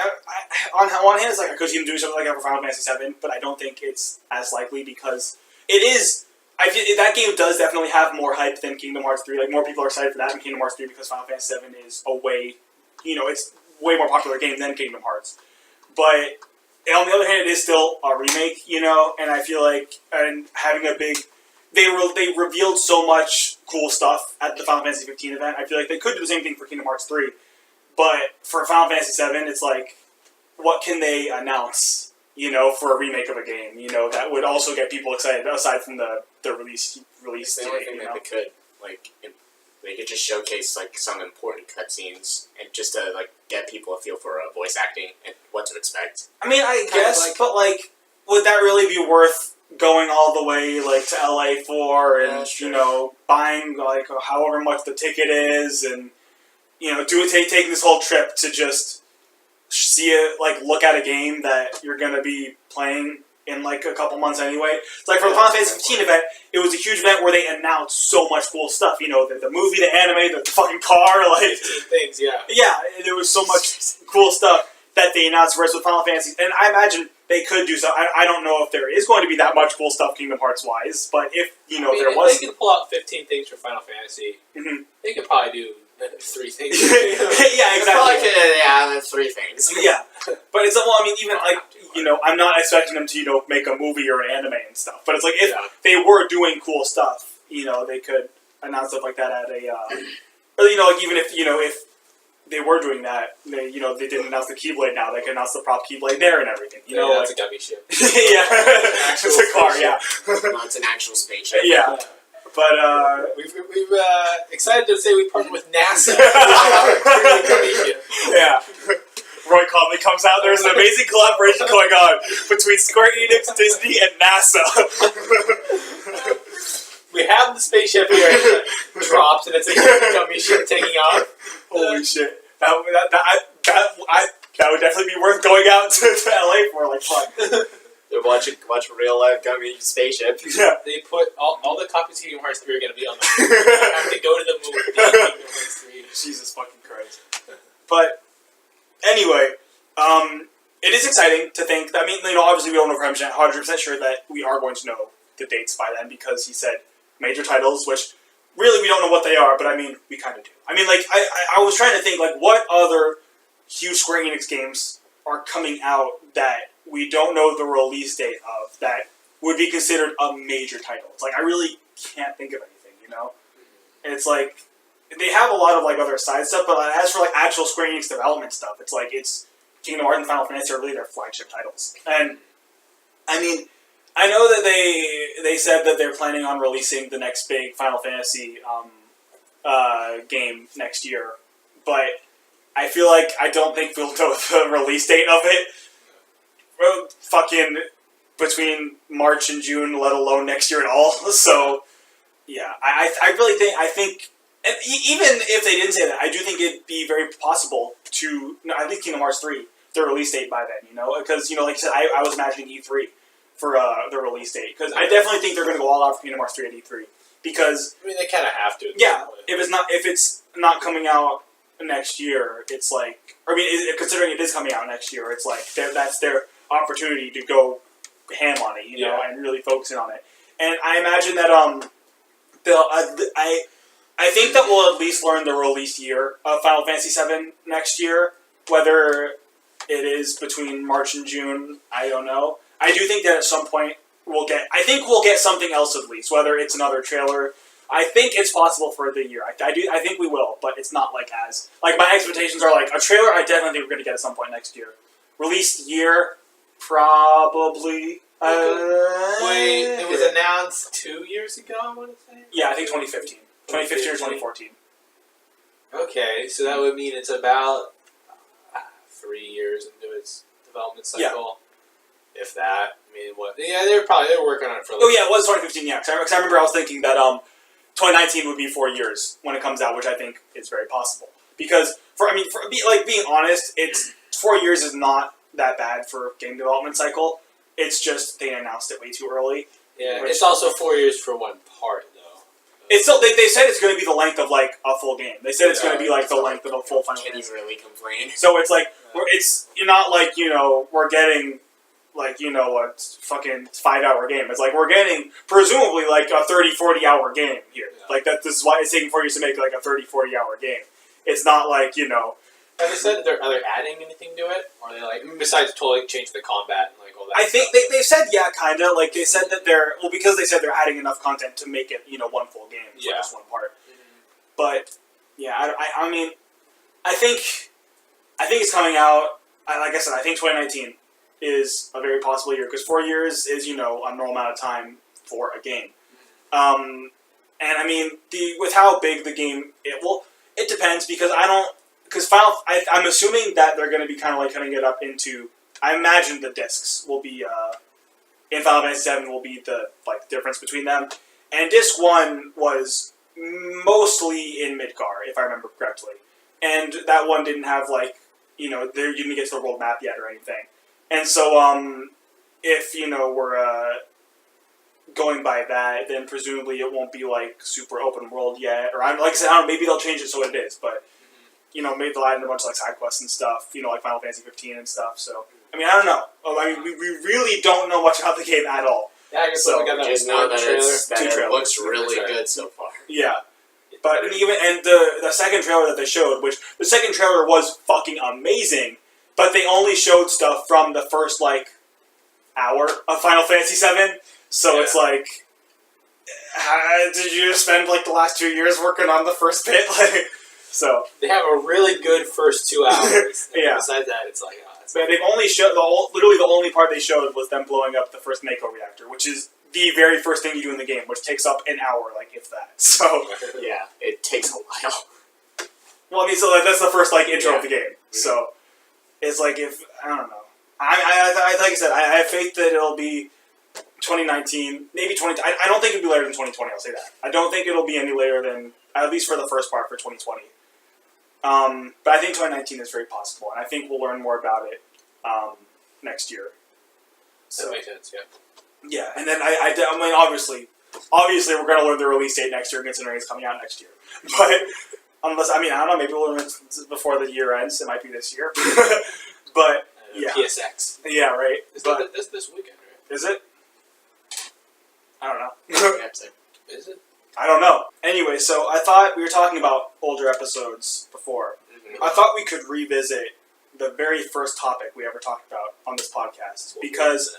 On one hand, it's I could see them doing something like that for Final Fantasy 7, but I don't think it's as likely because it is. I feel that game does definitely have more hype than Kingdom Hearts 3. More people are excited for that in Kingdom Hearts 3 because Final Fantasy 7 is it's way more popular game than Kingdom Hearts. But on the other hand, it is still a remake, and I feel and having a big, they revealed so much cool stuff at the Final Fantasy 15 event. I feel like they could do the same thing for Kingdom Hearts 3, but for Final Fantasy 7, it's what can they announce? For a remake of a game, that would also get people excited, aside from the release the only thing that they could, they could just showcase, some important cutscenes, and just to, get people a feel for voice acting and what to expect. I mean, I guess, but, would that really be worth going all the way, to LA for, and, buying, however much the ticket is, and, taking this whole trip to just see it, look at a game that you're going to be playing in, a couple months anyway. It's for the Final Fantasy 15 event, it was a huge event where they announced so much cool stuff. The movie, the anime, the fucking car, 15 things, yeah. Yeah, there was so much cool stuff that they announced, whereas with Final Fantasy, and I imagine they could do so. I don't know if there is going to be that much cool stuff Kingdom Hearts-wise, but if, there was... If they could pull out 15 things for Final Fantasy, they could probably do 3 things. Yeah, exactly. That's 3 things. Yeah, but it's even I'm not expecting them to make a movie or an anime and stuff. But it's if they were doing cool stuff, they could announce stuff like that at a, or even if they were doing that, they didn't announce the Keyblade now. They could announce the prop Keyblade there and everything. That's a gummy ship. Yeah, it's a car. Yeah, no, it's an actual spaceship. Yeah. But we've excited to say we partnered with NASA. Yeah. Roy Conley comes out. There's an amazing collaboration going on between Square Enix, Disney, and NASA. We have the spaceship here dropped, and it's a gummy ship taking off. Holy shit! That would definitely be worth going out to LA for. Fun. Watch a real life gummy spaceship. Yeah. They put all the copies of Kingdom Hearts 3 are going to be on the moon. I have to go to the moon to Kingdom Hearts 3. Jesus fucking Christ. But anyway, it is exciting to think. Obviously we don't know for 100% sure that we are going to know the dates by then because he said major titles, which really we don't know what they are, but we kind of do. I was trying to think what other huge Square Enix games are coming out that we don't know the release date of that would be considered a major title. It's I really can't think of anything, And it's they have a lot of other side stuff, but as for actual Square Enix development stuff, it's Kingdom Hearts and Final Fantasy are really their flagship titles. And I know that they said that they're planning on releasing the next big Final Fantasy game next year, but I feel I don't think we'll know the release date of it. Well, fucking between March and June, let alone next year at all. So, yeah, I really think, and even if they didn't say that, I do think it'd be very possible to, at least Kingdom Hearts 3, the release date by then, because, like you said, I was imagining E3 for the release date, because I definitely think they're going to go all out for Kingdom Hearts 3 at E3, because... they kind of have to. Yeah, if it's not coming out next year, it's considering it is coming out next year, it's that's their opportunity to go ham on it, and really focus in on it. And I imagine that I think that we'll at least learn the release year of Final Fantasy VII next year. Whether it is between March and June, I don't know. I do think that at some point we'll get something else at least, whether it's another trailer. I think it's possible for the year. I think we will, but it's not like my expectations are like a trailer. I definitely think we're going to get at some point next year. Released year, probably. Wait, it was announced 2 years ago, I want to say? Yeah, I think 2015. 2015 or 2014. Okay, so that would mean it's about 3 years into its development cycle. Yeah. If that. I mean, what? Yeah, they were working on it for a little. Oh, yeah, it was 2015, yeah. Because I remember I was thinking that 2019 would be 4 years when it comes out, which I think is very possible. Because, being honest, 4 years is not that bad for game development cycle. It's just they announced it way too early. Yeah, it's also 4 years for one part, though. It's still they said it's going to be the length of like a full game. They said it's going to be like the length of a full Final Fantasy. Can you really complain? So it's like you're not like we're getting like a fucking 5 hour game. It's like we're getting presumably like a 30-40 hour game here. Yeah. Like this is why it's taking 4 years to make like a 30-40 hour game. It's not like Have they said are they adding anything to it, or are they like besides totally changing the combat and like all that? I think they said kind of like they said that because they said they're adding enough content to make it one full game for just one part. Mm-hmm. But yeah, I mean, I think it's coming out. Like I said, I think 2019 is a very possible year because 4 years is a normal amount of time for a game. Mm-hmm. And I mean with how big the game it depends because I'm assuming that they're going to be kind of like cutting it up into. I imagine the discs will be in Final Fantasy VII will be the difference between them, and disc 1 was mostly in Midgar, if I remember correctly, and that one didn't have you didn't get to the world map yet or anything, and so if we're going by that, then presumably it won't be super open world yet, or like I said, I don't know, maybe they'll change it so it is, but. Maybe they'll add in a bunch of side quests and stuff, like Final Fantasy 15 and stuff. So, I mean, I don't know. We really don't know much about the game at all. Yeah, I guess so. We got just know that it looks really good so far. Yeah, but the second trailer that they showed, which the second trailer was fucking amazing, but they only showed stuff from the first hour of Final Fantasy VII. So it's like, did you just spend the last 2 years working on the first bit? So they have a really good first 2 hours. Yeah. Besides that, it's like but they've only showed literally the only part they showed was them blowing up the first Mako reactor, which is the very first thing you do in the game, which takes up an hour, if that. So yeah, it takes a while. Well, I mean, so that's the first intro of the game. Mm-hmm. So it's if I don't know. I like I said, I have faith that it'll be 2019, maybe 20. I don't think it'll be later than 2020. I'll say that. I don't think it'll be any later than at least for the first part for 2020. But I think 2019 is very possible, and I think we'll learn more about it next year. So, that makes sense, yeah. Yeah, and then I mean, obviously we're going to learn the release date next year, considering it's coming out next year. But unless, I don't know, maybe we'll learn it before the year ends. It might be this year. But yeah, PSX. Yeah, right. It's this weekend, right? Is it? I don't know. Is it? I don't know. Anyway, so I thought we were talking about older episodes before. Mm-hmm. I thought we could revisit the very first topic we ever talked about on this podcast because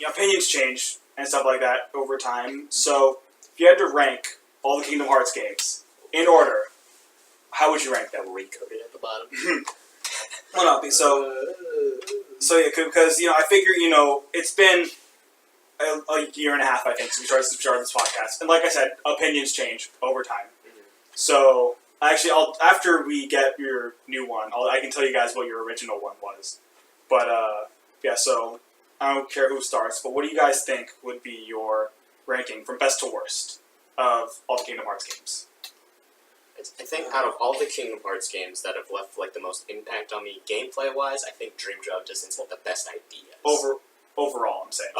opinions change and stuff like that over time. So if you had to rank all the Kingdom Hearts games in order, how would you rank them? Recoded at the bottom. Well, no, so yeah, because I figure it's been a year and a half, I think, since we started this podcast. And like I said, opinions change over time. Mm-hmm. So, actually, after we get your new one, I can tell you guys what your original one was. But, yeah, so, I don't care who starts, but what do you guys think would be your ranking from best to worst of all the Kingdom Hearts games? I think out of all the Kingdom Hearts games that have left the most impact on me gameplay-wise, I think Dream Drop just has the best ideas. Overall, I'm saying.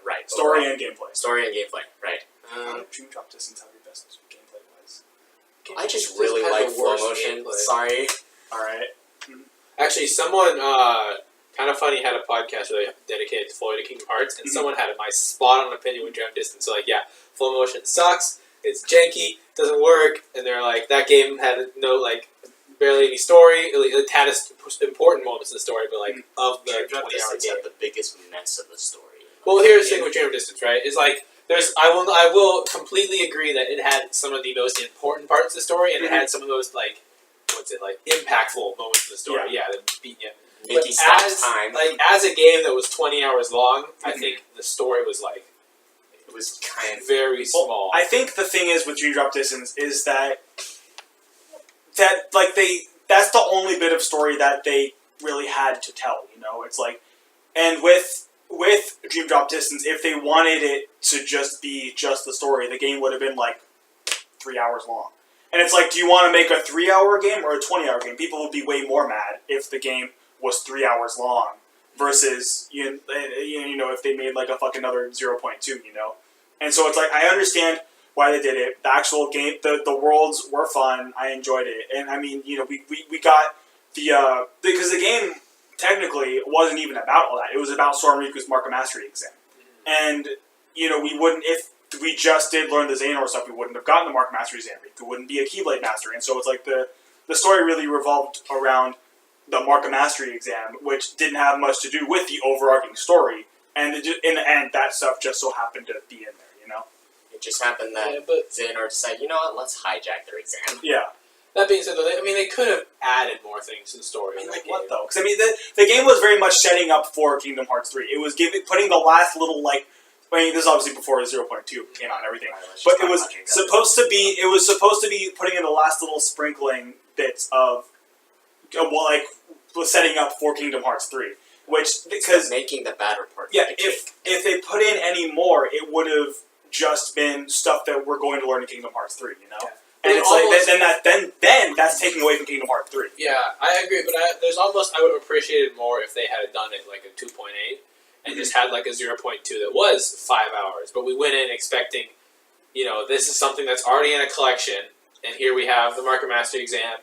Right. Story overall. And gameplay. Story and gameplay, right. Dream Drop Distance have your best gameplay-wise. I just really like Flow Motion. Sorry. Alright. Mm-hmm. Actually, someone, kind of funny, had a podcast really dedicated to Kingdom Hearts, and someone had my spot-on opinion with Dream Distance. So, Flow Motion sucks. it's janky, doesn't work, and they're like, that game had no, like, barely any story. It had important moments in the story, but, like, of the 20-hour game. Had the biggest mess of the story. Well, here's the thing with Dream of Distance, right? Is like, I will completely agree that it had some of the most important parts of the story, and it had some of the most, like, impactful moments of the story. Yeah, Mickey stops time. Like, as a game that was 20 hours long, I think the story was, like, it was kind of very small. I think the thing is with Dream Drop Distance is that like that's the only bit of story that they really had to tell, you know? It's like, and with Dream Drop Distance, if they wanted it to just be just the story, the game would have been like 3 hours long. And it's like, do you want to make a 3-hour game or a 20-hour game? People would be way more mad if the game was 3 hours long versus you know, if they made like a fucking another 0.2, you know. And so it's like, I understand why they did it. The actual game, the worlds were fun. I enjoyed it, and I mean, you know, we got the because the game technically wasn't even about all that. It was about Storm Riku's Mark of Mastery exam, and you know, we wouldn't, if we just did learn the Xehanort stuff, we wouldn't have gotten the Mark of Mastery exam. Riku wouldn't be a Keyblade master, and so it's like the story really revolved around the Mark of Mastery exam, which didn't have much to do with the overarching story, and in the end, that stuff just so happened to be in there, you know? It just happened that Xehanort decided, you know what, let's hijack their exam. Yeah. That being said, though, they could have added more things to the story. I mean, like what, though? Because, I mean, the game was very much setting up for Kingdom Hearts 3. It was putting the last little, like, I mean, this is obviously before 0.2 came out and everything, but it was supposed to be putting in the last little sprinkling bits of, well, like, setting up for Kingdom Hearts 3, which, because making the batter part. Yeah, if they put in any more, it would have just been stuff that we're going to learn in Kingdom Hearts 3, you know. Yeah. And it's almost, like then that's taking away from Kingdom Hearts 3. Yeah, I agree, but I would have appreciated more if they had done it like a 2.8 and just had like a 0.2 that was 5 hours. But we went in expecting, you know, this is something that's already in a collection, and here we have the Mark of Mastery exam.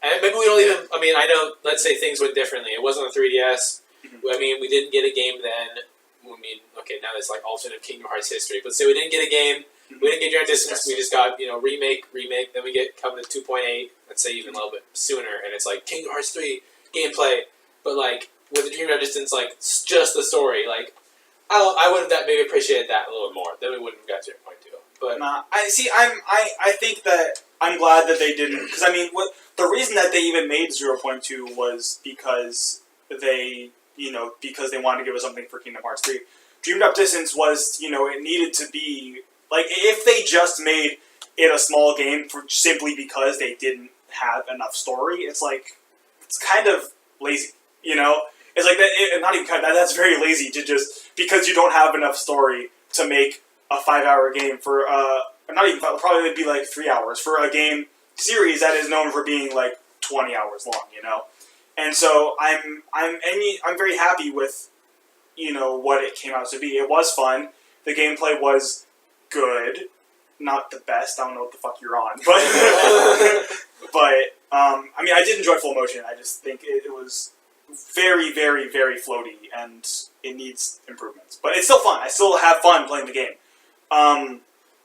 And maybe we don't even, I mean, I know, let's say things went differently. It wasn't on 3DS. I mean, we didn't get a game then. I mean, okay, now it's like alternate Kingdom Hearts history. But say we didn't get a game. We didn't get Dream of Distance. We just got, you know, remake. Then we come to 2.8. Let's say even a little bit sooner, and it's like Kingdom Hearts 3 gameplay. But like with the Dream of Distance, like just the story. Like I would have maybe appreciated that a little more. Then we wouldn't have got 0.2. But I think that I'm glad that they didn't, because I mean, the reason that they even made 0.2 was because they wanted to give us something for Kingdom Hearts 3. Dream Drop Distance was, you know, it needed to be, like, if they just made it a small game simply because they didn't have enough story, it's like, it's kind of lazy, you know? It's like, that's very lazy to just, because you don't have enough story to make a 5-hour game for, not even, probably would be like 3 hours, for a game series that is known for being like 20 hours long, you know? And so I'm very happy with, you know, what it came out to be. It was fun. The gameplay was good. Not the best. I don't know what the fuck you're on, but I mean, I did enjoy Full Motion. I just think it was very, very, very floaty, and it needs improvements. But it's still fun. I still have fun playing the game. I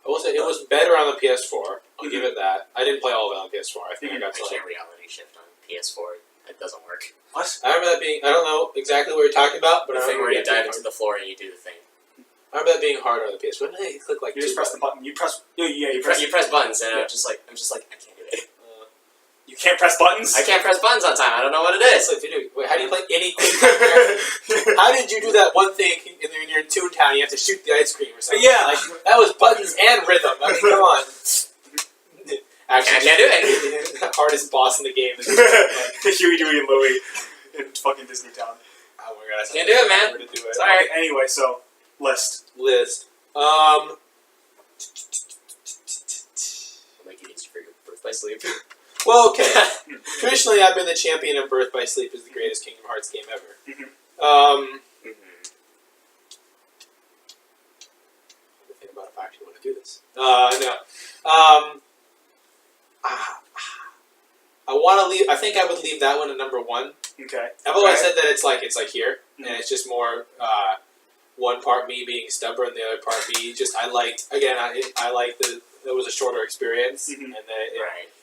will say it was better on the PS4. I'll give it that. I didn't play all of it on PS4. I think I got to like Reality Shift on PS4. It doesn't work. What? I remember that being, I don't know exactly what you're talking about, but the I thing remember where you dive into the floor and you do the thing. I remember that being harder on the PS4. You click like you just press the button. You press buttons, and I'm just like I can't do it. You can't press buttons? I can't press buttons on time. I don't know what it is. Wait, how do you play anything? How did you do that one thing when you're in Toontown? You have to shoot the ice cream or something. Yeah, like, that was buttons and rhythm. I mean, come on. Actually, I can't do it. The hardest boss in the game is Huey, Dewey, and Louie in fucking Disney Town. Oh my god, can't do it, man. Sorry. Anyway, so list. I'll make it easy for your Birth by Sleep. Well, okay. Traditionally, I've been the champion of Birth by Sleep as the greatest Kingdom Hearts game ever. Think about if I actually want to do this. No. I want to leave. I think I would leave that one at number 1. Okay. I've always said that it's like here, and it's just more one part me being stubborn, the other part me just I like the it was a shorter experience, Mhm. and then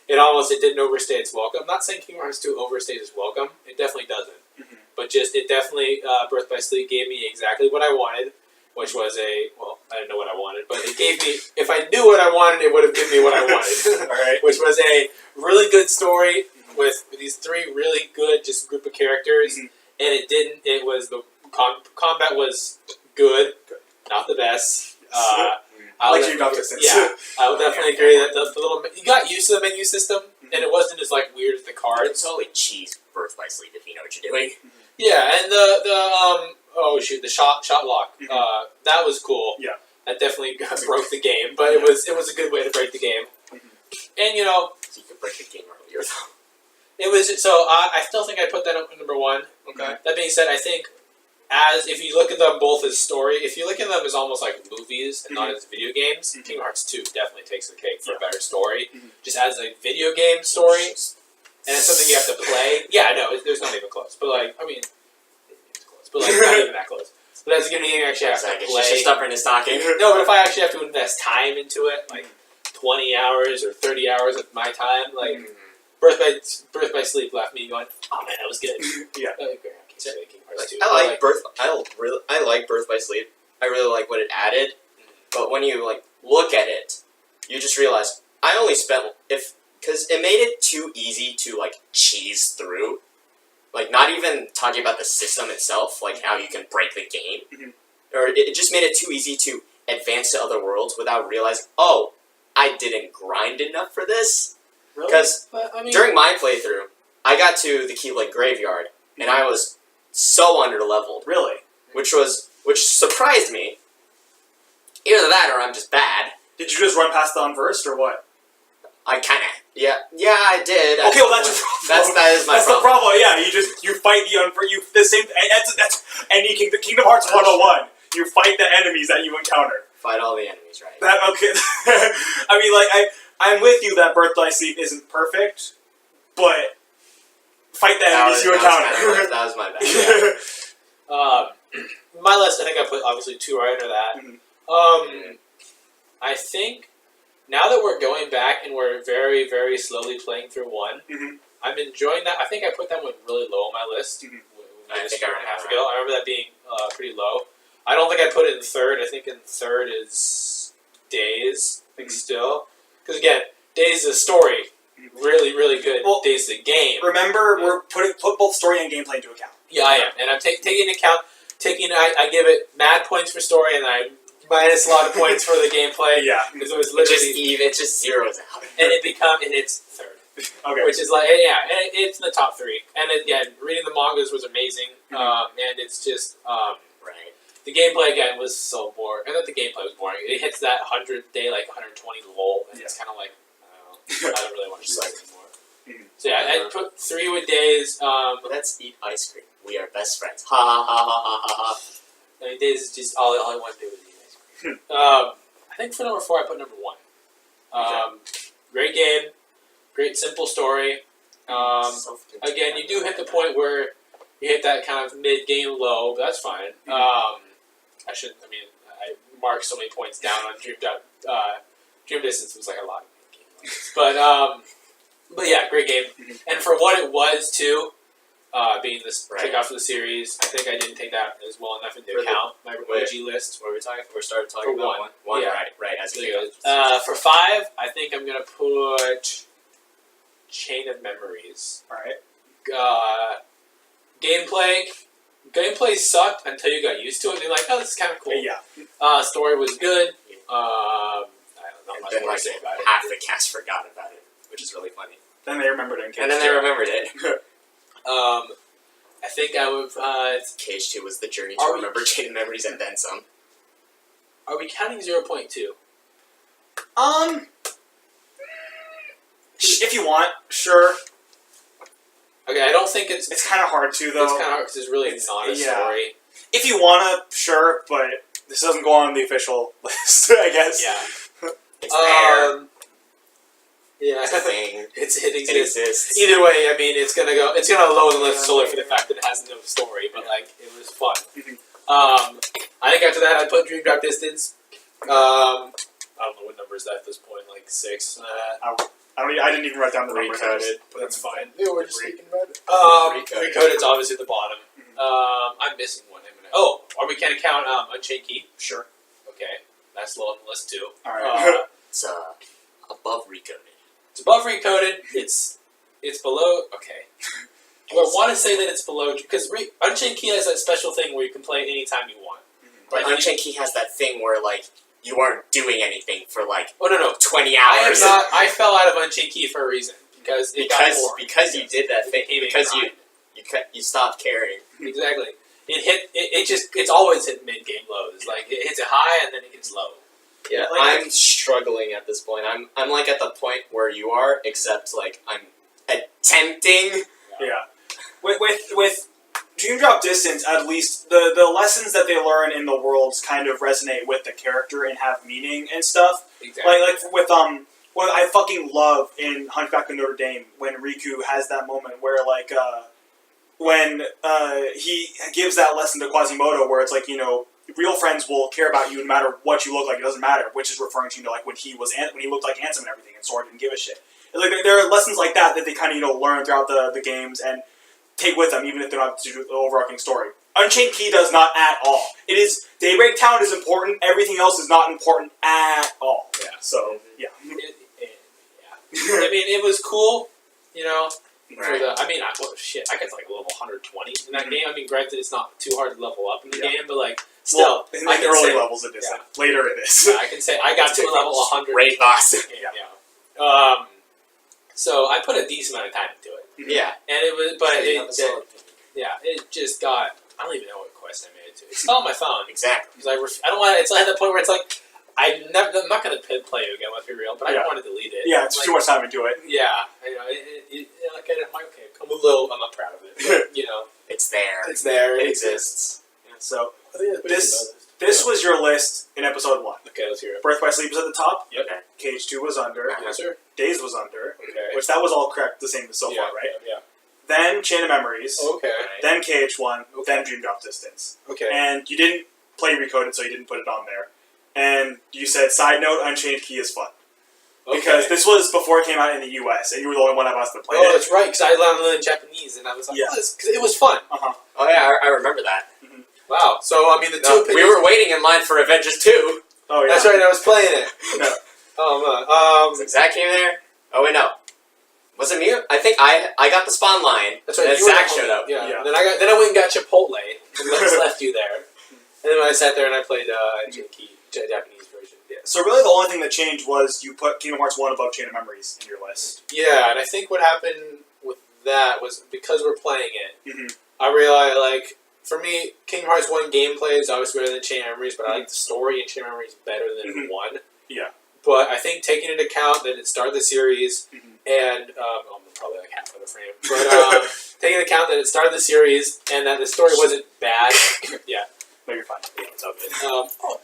it didn't overstay its welcome. I'm not saying Kingdom Hearts 2 overstays its welcome. It definitely doesn't. Mhm. But it definitely, Birth by Sleep gave me exactly what I wanted, which was I didn't know what I wanted, but it gave me, if I knew what I wanted, it would have given me what I wanted. Alright. Which was a really good story with these three really good just group of characters, Mhm. and it was, the combat was good, not the best. I like Jump Festa. Yeah, I would definitely agree that the little, you got used to the menu system, and it wasn't as like weird as the cards. It's totally cheese Birth by Sleep if you know what you're doing. Yeah, and the shot lock, that was cool. Yeah, that definitely broke the game, but it was a good way to break the game. And so you could break the game earlier though. it was so I still think I put that up at number 1. Okay. That being said, I think if you look at them both as story, if you look at them as almost like movies and not as video games, Kingdom Hearts 2 definitely takes the cake for a better story. Just as a video game story, and it's something you have to play. Yeah, no, there's not even close. But like, I mean, it's close, but like not even that close. But as a game you actually have to play. It's just stubbornness talking. No, but if I actually have to invest time into it, like 20 hours or 30 hours of my time, like Birth by Sleep left me going, oh man, that was good. Yeah. I like Birth by Sleep. I really like what it added. But when you like look at it, you just realize I only spent because it made it too easy to like cheese through. Like not even talking about the system itself, like how you can break the game, or it just made it too easy to advance to other worlds without realizing, oh, I didn't grind enough for this. Because during my playthrough, I got to the Keyblade Graveyard, and I was so under-leveled. Really? Which surprised me. Either that or I'm just bad. Did you just run past the unversed, or what? I kinda, yeah, I did. Okay, well that's your problem. That is my problem. That's the problem. Yeah, you fight the same. That's any Kingdom Hearts 101. You fight the enemies that you encounter. Fight all the enemies, right? Okay. I mean, like I'm with you that Birth by Sleep isn't perfect, but fight the enemies you encounter. That was my bad. Yeah. My list, I think I put obviously 2 right under that. I think now that we're going back and we're very, very slowly playing through 1, I'm enjoying that. I think I put that one really low on my list. I think I half ago. I remember that being pretty low. I don't think I put it in 3rd. I think in 3rd is Days. I think still. Because again, Days is a story. Really, really good. Well, Days is a game. Remember, we're put both story and gameplay into account. Yeah, I am. And I'm taking into account, I give it mad points for story and I minus a lot of points for the gameplay. Yeah. Because it was literally... It just zeroes out. And it's 3rd. Okay. Which is like, yeah, and it's in the top 3. And reading the mangas was amazing. And it's just, right. The gameplay again was so boring. I thought the gameplay was boring. It hits that 100-day, like 120 lull, and it's kind of like, I don't really want to do that anymore. So yeah, I put 3 with Days. Let's eat ice cream. We are best friends. Ha ha ha ha ha ha. I mean, Days is just all I want to do is eat ice cream. I think for number 4, I put number 1. Great game, great simple story. Again, you do hit the point where you hit that kind of mid-game low, but that's fine. I marked so many points down on Dream Distance was like a lot of mid-game lows. But yeah, great game. And for what it was too, being this kickoff of the series, I think I didn't take that as well enough into account. My OG list. What are we talking? We started talking about one. Yeah. Right. As a for 5, I think I'm gonna put Chain of Memories. All right. Gameplay sucked until you got used to it. And you're like, oh, this is kind of cool. Yeah. Story was good. I don't know much more to say about it. Half the cast forgot about it, which is really funny. Then they remembered it in Cage 2. And then they remembered it. I think I would... Cage 2 was the journey to remember Chain of Memories and then some. Are we counting 0.2? If you want, sure. Okay, I don't think it's... It's kind of hard to, though. It's kind of hard because it's really not a story. If you wanna, sure, but this doesn't go on the official list, I guess. Yeah. It's there. Yeah. It's a thing. It exists. It Either way, I mean, it's gonna low the list solely for the fact that it has no story, but like, it was fun. I think after that, I put Dream Drop Distance. I don't know what number numbers at this point, like 6. I didn't even write down the numbers. Recoded. But that's fine. Yeah, we're just speaking about it. Recoded's obviously at the bottom. I'm missing one. Or we can count Unchained Key. Sure. Okay, that's low on the list too. All right. It's above Recoded. It's above Recoded. It's below. Okay. Well, I want to say that it's below because Unchained Key has that special thing where you can play anytime you want. But Unchained Key has that thing where like you aren't doing anything for like 20 I am hours. not. I fell out of Unchained Key for a reason because it got boring. Because you did that thing. Became a Because grind. you stopped caring. Exactly. It hit. It's always hit mid game lows. Like it hits it high and then it gets low. Yeah, Like, I'm struggling at this point. I'm like at the point where you are, except like I'm attempting. Yeah. With Dream Drop Distance, at least the lessons that they learn in the worlds kind of resonate with the character and have meaning and stuff. Exactly. Like with what I fucking love in Hunchback of Notre Dame when Riku has that moment where like when he gives that lesson to Quasimodo where it's like, you know, real friends will care about you no matter what you look like. It doesn't matter, which is referring to, you know, like when he looked like handsome and everything, and Sora didn't give a shit. Like there are lessons like that they kind of, you know, learn throughout the games and take with them, even if they don't have to do the overarching story. Unchained Key does not at all. It is Daybreak Town is important. Everything else is not important at all. Yeah. So yeah. I mean, it was cool, you know. Right. I got like level 120 in that game. I mean, granted, it's not too hard to level up in the game, but like, still, in the early levels it is. Later it is. I can say I got to a level 100. Great boss. Yeah. So I put a decent amount of time into it. Yeah. And it was, but it just got. I don't even know what quest I made it to. It's still on my phone. Exactly. Because I don't want. It's like at the point where it's like I'm not going to play it again. Let's be real. But I don't want to delete it. Yeah, it's like, too much time into it. Yeah, you know, okay, I'm a little. I'm not proud of it. But, you know, It's there. it's there. It exists. So I think this was your list in episode 1. Okay, let's hear it. Birth by Sleep was at the top. Yep. Okay. Cage 2 was under. Yes, sir. Days was under. Okay. Which that was all correct, the same so far, right? Yeah. Then Chain of Memories. Okay. Then Cage 1. Then Dream Drop Distance. Okay. And you didn't play Recoded, so you didn't put it on there. And you said, side note, Unchained Key is fun. Because this was before it came out in the US, and you were the only one of us that played it. Oh, that's right. Because I learned in Japanese, and I was like, because it was fun. Uh-huh. Oh yeah, I remember that. Wow. So I mean, the two. We were waiting in line for Avengers 2. Oh, yeah. That's right. I was playing it. No. Oh man. So Zach came there. Oh wait, no. Was it me? I think I got the spawn line. That's right. And You were Zach at home. showed up. Yeah. Yeah. Then I went and got Chipotle and left you there. And then I sat there and I played Japanese version. Yeah. So really the only thing that changed was you put Kingdom Hearts 1 above Chain of Memories in your list. Yeah, and I think what happened with that was because we're playing it, Mm-hmm. I realized, like, for me, Kingdom Hearts 1 gameplay is obviously better than Chain of Memories, but I like the story in Chain of Memories better than 1. Yeah. But I think taking into account that it started the series, and, I'm probably like half of the frame, but taking into account that it started the series, and that the story wasn't bad, yeah. No, you're fine. Yeah, it's all good.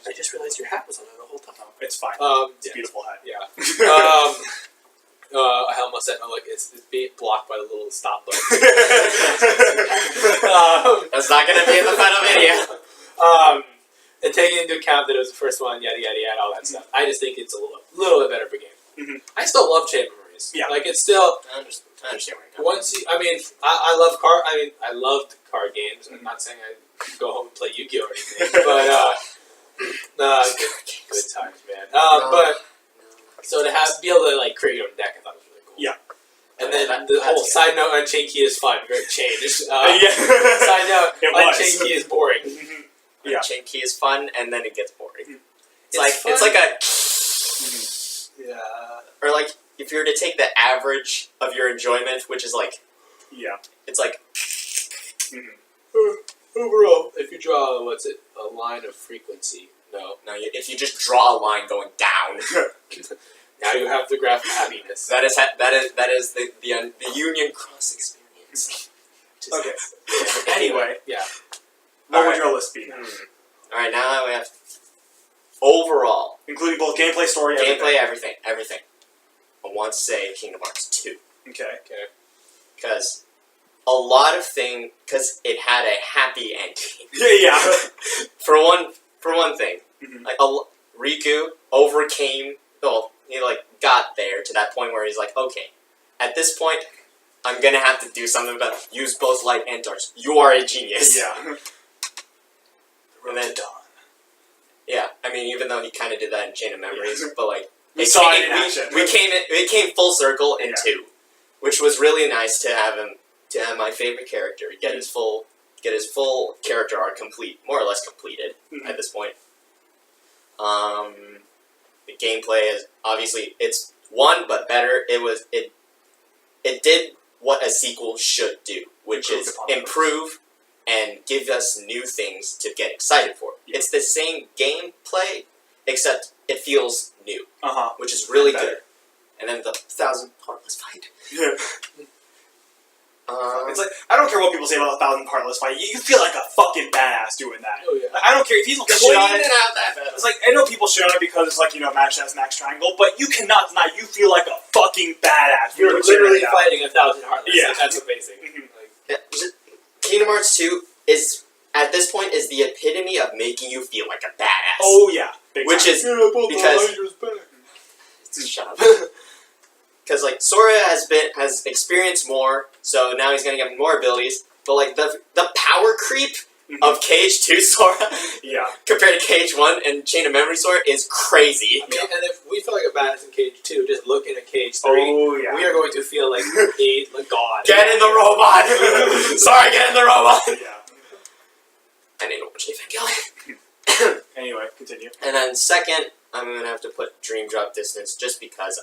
I just realized your hat was on there the whole time. It's fine. It's a beautiful hat. Yeah. I almost said, it's being blocked by the little stop button. That's not going to be in the final video. And taking into account that it was the first one, yada yada yada, all that stuff, I just think it's a little bit better of a game. Mm-hmm. I still love Chain of Memories. Yeah. Like it's still I understand where you're coming I loved card games. I'm not saying I go home and play Yu-Gi-Oh or anything, but good times, man. But so to be able to like create your own deck, I thought was really cool. Yeah. And then the whole side note, Unchained Key is fun. Great change. Yeah. Side note, It was. Unchained Key is boring. Mm-hmm. Yeah. Chain Key is fun, and then it gets boring. It's It's like a... Yeah. Or like, if you were to take the average of your enjoyment, which is like... Yeah. It's like... Overall, if you draw, a line of frequency. No, if you just draw a line going down... now you have the graph of happiness. That is the Union Cross experience. Okay. Anyway. Yeah. What would Alright. your list be now? Alright, now we have... Overall. Including both gameplay, story, Gameplay, everything. I want to say Kingdom Hearts 2. Okay. Because a lot of things... Because it had a happy ending. Yeah. For one thing. Mm-hmm. Like, Riku overcame he like got there to that point where he's like, okay, at this point, I'm gonna have to do something about it. Use both light and darks. You are a genius. Yeah. And then, yeah, I mean, even though he kind of did that in Chain of Memories, but like we saw it in action. We came full circle in 2, which was really nice to have him, to have my favorite character get his full character arc complete, more or less completed at this point. The gameplay is obviously it's but better. It did what a sequel should do, which is improve and give us new things to get excited for. Yeah. It's the same gameplay, except it feels new, which is really good. And then the 1,000 Heartless fight. It's like, I don't care what people say about the 1,000 Heartless fight. You feel like a fucking badass doing that. Oh, yeah. Like, I don't care if people shit on it. It's like, I know people shit on it because it's like, match as max triangle, but you cannot deny you feel like a fucking badass. You're literally fighting 1,000 Heartless. Yeah. Like, that's amazing. Kingdom Hearts 2 is, at this point, is the epitome of making you feel like a badass. Oh, yeah. Which is because... Shut up. Because like Sora has experienced more, so now he's gonna get more abilities. But like the power creep of Cage 2 Sora, compared to Cage 1 and Chain of Memory Sora is crazy. I mean, and if we feel like a badass in Cage 2, just looking at Cage 3, we are going to feel like a god. Get in the robot! Sorry, get in the robot! Yeah. I need to watch Evangelion. Anyway, continue. And then second, I'm gonna have to put Dream Drop Distance just because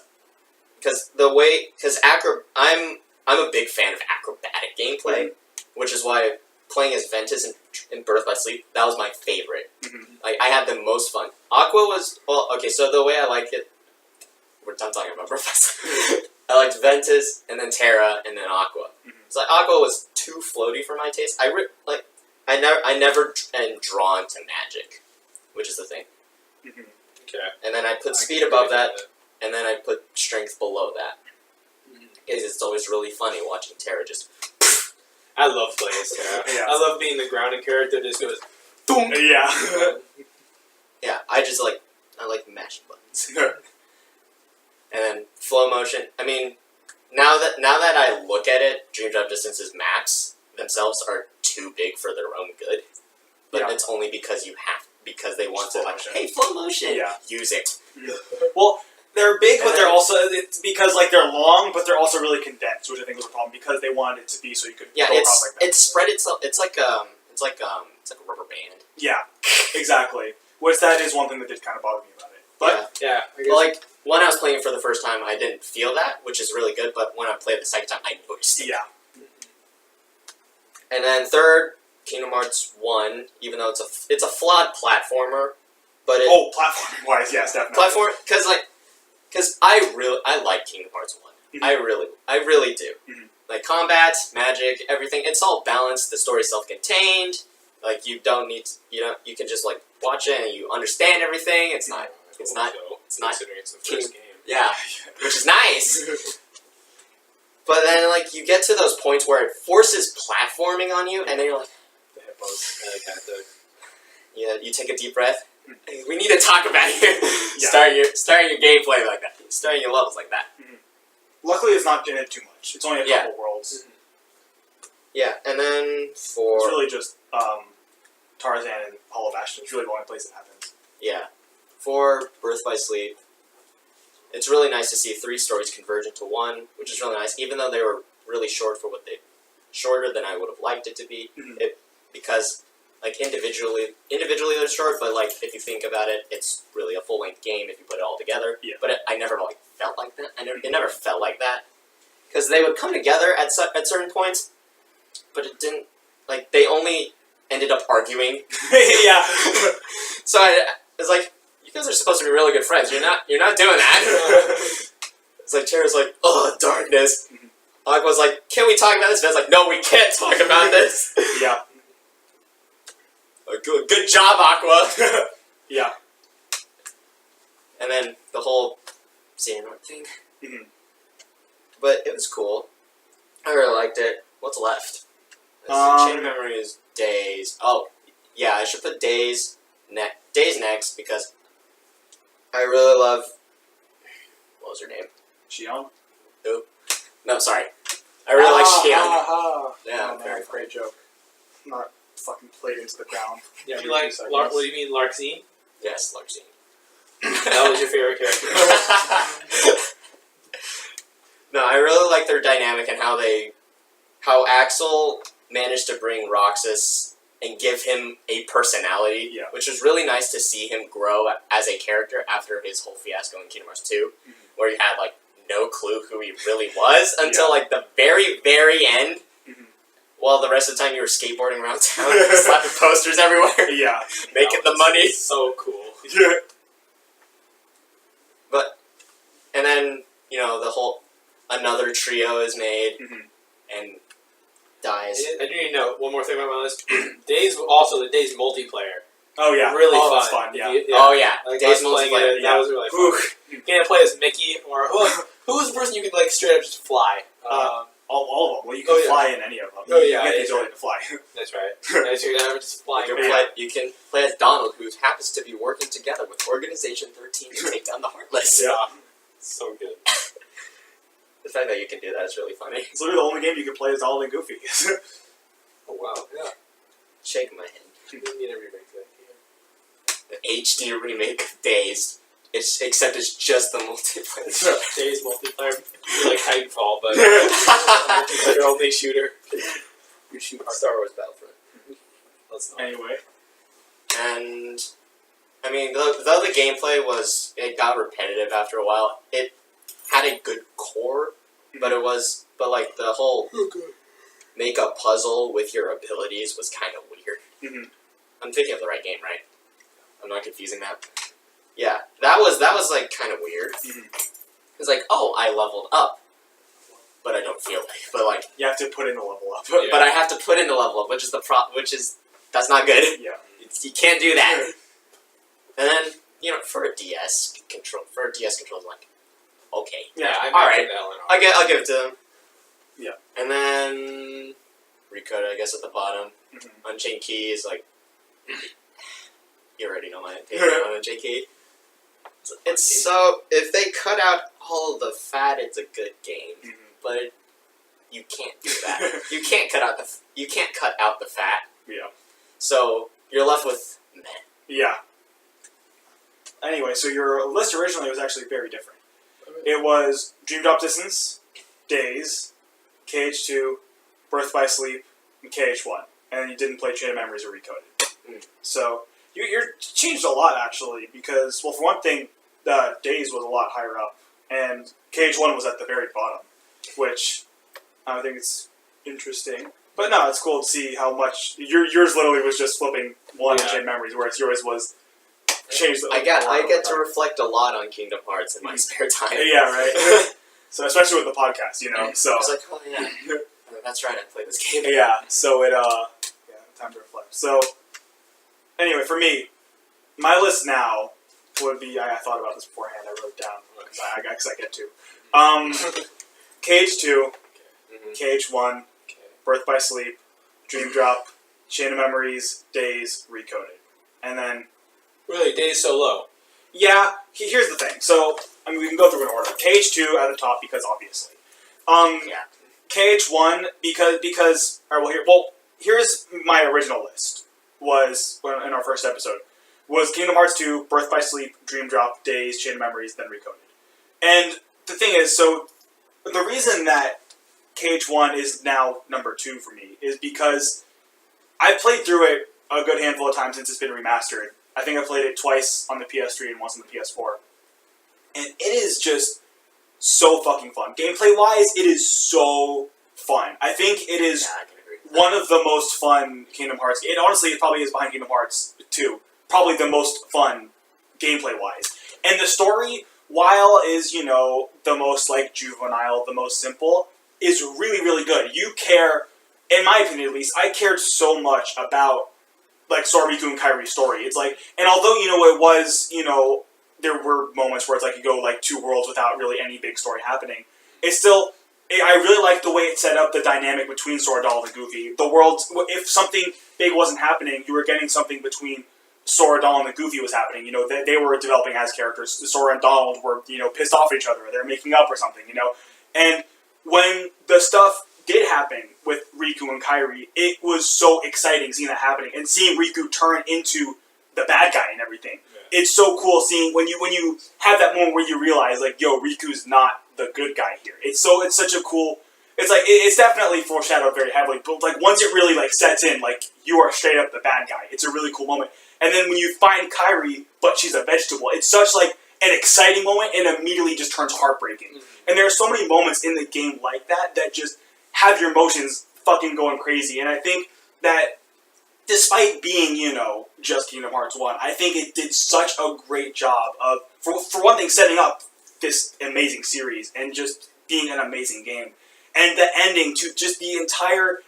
I'm a big fan of acrobatic gameplay, which is why playing as Ventus in Birth by Sleep, that was my favorite. Like I had the most fun. Aqua was so the way I liked it, we're done talking about Birth by Sleep. I liked Ventus and then Terra and then Aqua. So like, Aqua was too floaty for my taste. I never am drawn to magic, which is the thing. Okay. And then I put speed above that. And then I put strength below that. Because it's always really funny watching Terra just... I love playing as Terra. Yeah. I love being the grounded character that just goes... Boom! Yeah. Yeah, I like mashing buttons. And then flow motion. I mean, now that I look at it, Dream Drop Distance's maps themselves are too big for their own good. But it's only because they want to like, hey, flow motion, use it. Well, they're big, but they're also, it's because like they're long, but they're also really condensed, which I think was a problem because they wanted it to be so you could go across like that. It's spread itself. It's like a rubber band. Yeah, exactly. Which that is one thing that did kind of bother me about it. But But like when I was playing it for the first time, I didn't feel that, which is really good. But when I played the second time, I noticed it. Yeah. And then third, Kingdom Hearts 1, even though it's a flawed platformer, but platforming wise, yes, definitely. Because I like Kingdom Hearts 1. I really do. Like combat, magic, everything, it's all balanced. The story's self-contained. Like you can just like watch it and you understand everything. It's not considering it's the first game. Yeah, which is nice. But then like you get to those points where it forces platforming on you, and then you're like, the hippos, yeah, you take a deep breath. We need to talk about it. Starting your gameplay like that. Starting your levels like that. Luckily, it's not in it too much. It's only a couple worlds. Yeah, and then it's really just Tarzan and Hall of Ashton. It's really the only place it happens. Yeah. For Birth by Sleep, it's really nice to see 3 stories converge into one, which is really nice, even though they were really shorter than I would have liked it to be. Because like individually they're short, but like if you think about it, it's really a full-length game if you put it all together. Yeah. But I never like felt like that. It never felt like that, because they would come together at certain points, but it didn't. Like they only ended up arguing. Yeah. So it's like, you guys are supposed to be really good friends. You're not doing that. It's like Tara's like, oh, darkness. Aqua's like, can we talk about this? Ben's like, no, we can't talk about this. Yeah. Good job, Aqua. Yeah. And then the whole Xehanort thing. But it was cool. I really liked it. What's left? Chain of Memories, Days. Oh, yeah, I should put Days next because I really love What was her name? Xion? No, sorry. I really like Xion. Yeah, man, great joke. Not fucking played into the ground. Yeah, you like what do you mean, Larxene? Yes, Larxene. That was your favorite character. No, I really like their dynamic and how Axel managed to bring Roxas and give him a personality, which was really nice to see him grow as a character after his whole fiasco in Kingdom Hearts 2, where he had like no clue who he really was until like the very, very end. While the rest of the time you were skateboarding around town, slapping posters everywhere. Yeah, making the money. So cool. Yeah. And then the whole another trio is made and dies. I do need to know one more thing about my list. Days multiplayer. Oh yeah, really fun. That's fun. Yeah. Oh yeah, like Days multiplayer. That was really fun. You can't play as Mickey or who was the person you could like straight up just fly. All of them. Well, you can fly in any of them. Oh yeah, you get the ability to fly. That's right. Just fly. You can play as Donald, who happens to be working together with Organization 13 to take down the Heartless. Yeah, so good. The fact that you can do that is really funny. It's literally the only game you can play as Donald and Goofy. Oh wow, yeah. Shaking my head. You need a remake to that game. The HD remake of Days. Except it's just the multiplayer. Days multiplayer. You're like Titanfall, but multiplayer only shooter. You shoot Star Wars Battlefront. Anyway. And I mean, though the gameplay it got repetitive after a while. It had a good core, but like the whole make a puzzle with your abilities was kind of weird. I'm thinking of the right game, right? I'm not confusing that. Yeah, that was like kind of weird. It's like, oh, I leveled up, but I don't feel like. But like, you have to put in a level up. But I have to put in the level up, which is that's not good. Yeah, you can't do that. And then for a DS control, I'm like, okay, yeah, all right, I'll give it to them. Yeah, and then Recode, I guess, at the bottom. Unchained Key is like, you already know my opinion on Unchained Key. It's so if they cut out all of the fat, it's a good game. But you can't do that. You can't cut out the fat. Yeah. So you're left with meh. Yeah. Anyway, so your list originally was actually very different. It was Dream Drop Distance, Days, KH2, Birth by Sleep, and KH1. And you didn't play Chain of Memories or Recoded. So you're changed a lot, actually, because, well, for one thing, Days was a lot higher up, and KH1 was at the very bottom, which I think it's interesting. But no, it's cool to see how much yours literally was just flipping one in Chain Memories, whereas yours was changed. I get to reflect a lot on Kingdom Hearts in my spare time. Yeah, right. So especially with the podcast, So I was like, oh yeah, that's right. I played this game. Yeah. So time to reflect. So anyway, for me, my list now would be. I thought about this beforehand. I wrote it down because I get to. KH2, KH1, Birth by Sleep, Dream Drop, Chain of Memories, Days, Recoded. And then... Really? Days so low? Yeah, here's the thing. So, I mean, we can go through in order. KH2 at the top because obviously. KH1 because... here's my original list. Was, in our first episode, was Kingdom Hearts 2, Birth by Sleep, Dream Drop, Days, Chain of Memories, then Recoded. And the thing is, so the reason that KH1 is now number 2 for me is because I played through it a good handful of times since it's been remastered. I think I played it twice on the PS3 and once on the PS4. And it is just so fucking fun. Gameplay-wise, it is so fun. I think it is one of the most fun Kingdom Hearts. It honestly probably is behind Kingdom Hearts 2. Probably the most fun gameplay-wise. And the story, while is, the most, juvenile, the most simple, is really, really good. You care, in my opinion at least, I cared so much about, Sora, Riku, and Kairi's story. It's and although, it was, there were moments where it's you go, 2 worlds without really any big story happening, it's still... I really like the way it set up the dynamic between Sora, Donald, and Goofy. The world, if something big wasn't happening, you were getting something between Sora, Donald, and Goofy was happening, they were developing as characters. Sora and Donald were, pissed off at each other. They're making up or something, And when the stuff did happen with Riku and Kairi, it was so exciting seeing that happening and seeing Riku turn into the bad guy and everything. Yeah. It's so cool seeing when you have that moment where you realize, like, yo, Riku's not the good guy here. It's such a cool. It's like it's definitely foreshadowed very heavily, but like once it really like sets in, like you are straight up the bad guy. It's a really cool moment. And then when you find Kairi, but she's a vegetable, it's such like an exciting moment and immediately just turns heartbreaking. Mm-hmm. And there are so many moments in the game like that just have your emotions fucking going crazy. And I think that despite being, just Kingdom Hearts 1, I think it did such a great job of, for one thing, setting up this amazing series and just being an amazing game. And the ending to just the entire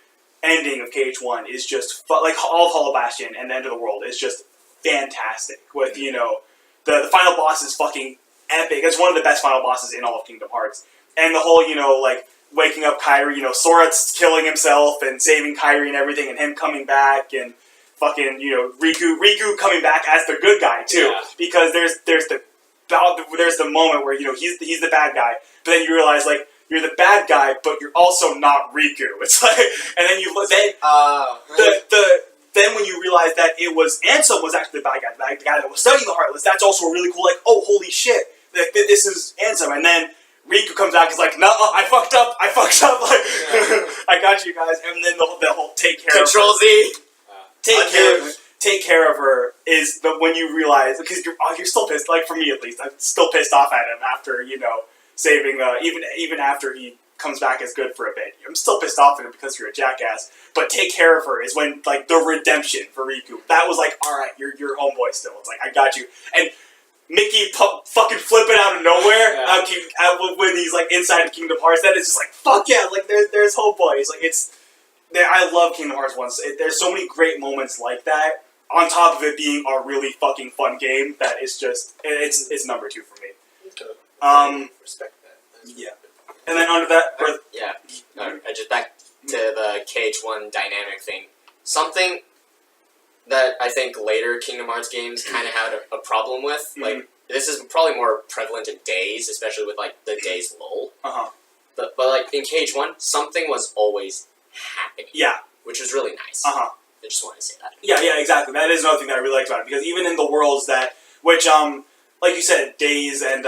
ending of KH1 is just like all of Hollow Bastion and the end of the world is just fantastic. With the final boss is fucking epic. It's one of the best final bosses in all of Kingdom Hearts. And the whole like waking up Kairi, Sora's killing himself and saving Kairi and everything, and him coming back and fucking Riku coming back as the good guy too, because there's the moment where he's the bad guy, but then you realize like. You're the bad guy, but you're also not Riku. It's like, and then then when you realize that it was Ansem was actually the bad guy, the guy that was studying the Heartless. That's also really cool. Like, oh, holy shit, this is Ansem. And then Riku comes out, he's like, no, I fucked up. Like, I got you guys. And then the whole take care Control of her. Z. Take care of her is when you realize, because you're still pissed. Like for me at least, I'm still pissed off at him after saving, even after he comes back as good for a bit. I'm still pissed off at him because you're a jackass. But take care of her is when, like, the redemption for Riku. That was like, alright, you're homeboy still. It's like, I got you. And Mickey fucking flipping out of nowhere when he's, like, inside of Kingdom Hearts. That is just like, fuck yeah, like, there's homeboy. It's like, I love Kingdom Hearts 1. There's so many great moments like that, on top of it being a really fucking fun game, that it's just, it's number 2 for me. Respect that. Yeah. And then under that... just back to the KH1 dynamic thing. Something that I think later Kingdom Hearts games kind of had a problem with. Mm-hmm. Like, this is probably more prevalent in Days, especially with, like, the Days lull. Uh-huh. But like, in KH1, something was always happening. Yeah. Which was really nice. Uh-huh. I just wanted to say that. Yeah, exactly. That is another thing that I really liked about it, because even in the worlds that... Which, like you said, Days and,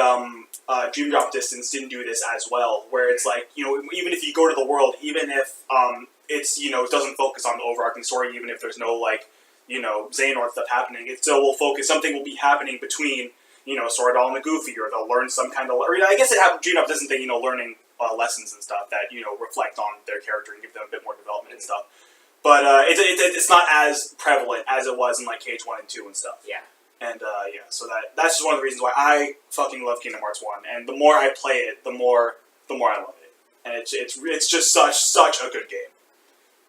Dream Drop Distance didn't do this as well, where it's like, even if you go to the world, even if it's, it doesn't focus on the overarching story, even if there's no, like, Xehanort stuff happening, it still will focus, something will be happening between, Sora, Donald, and Goofy, or they'll learn some kind of, or I guess it happened, Dream Drop Distance thing, learning lessons and stuff that, reflect on their character and give them a bit more development and stuff. But it's not as prevalent as it was in, like, KH1 and 2 and stuff. Yeah. And, so that's just one of the reasons why I fucking love Kingdom Hearts 1. And the more I play it, the more I love it. And it's just such a good game.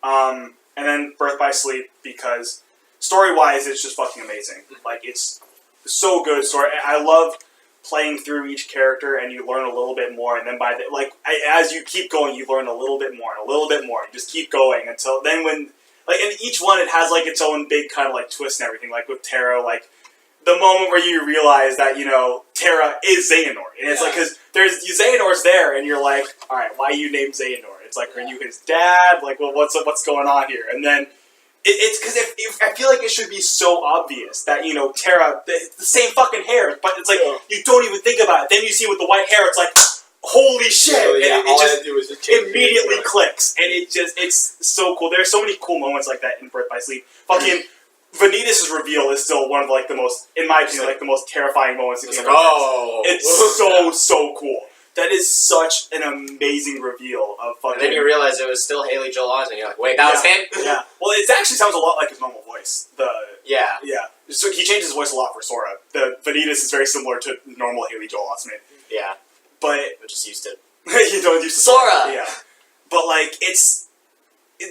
And then Birth by Sleep, because story-wise, it's just fucking amazing. Like, it's so good story. I love playing through each character, and you learn a little bit more, and then as you keep going, you learn a little bit more, and a little bit more. You just keep going until then when, like, in each one, it has, like, its own big kind of, like, twist and everything. Like, with Terra, like, the moment where you realize that, Terra is Xehanort. And it's like, because there's Xehanort's there, and you're like, alright, why you named Xehanort? It's like, are you his dad? Like, well, what's going on here? And then, it's because I feel like it should be so obvious that, Terra, the same fucking hair, but it's like, you don't even think about it. Then you see with the white hair, it's like, holy shit! And it just immediately clicks. And it's so cool. There are so many cool moments like that in Birth by Sleep. Fucking... Vanitas' reveal is still one of, like, the most, in my opinion, like, the most terrifying moments in Kingdom Hearts. It's so cool. That is such an amazing reveal of fucking... And then you realize it was still Haley Joel Osment. You're like, wait, that was him? Yeah. Well, it actually sounds a lot like his normal voice. Yeah. So he changes his voice a lot for Sora. The Vanitas is very similar to normal Haley Joel Osment. Yeah. But... We're just used to... you don't use Sora! Yeah. But, like, it's...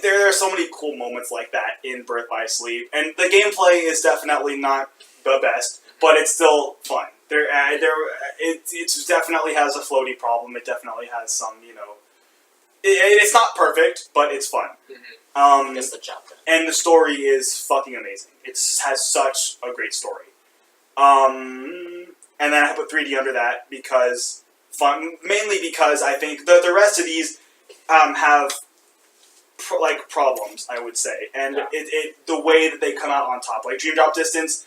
There are so many cool moments like that in Birth by Sleep, and the gameplay is definitely not the best, but it's still fun. It definitely has a floaty problem. It definitely has some, it's not perfect, but it's fun. Gets the job done. And the story is fucking amazing. It has such a great story. And then I put 3D under that because mainly because I think the rest of these have problems, I would say, and the way that they come out on top, like Dream Drop Distance,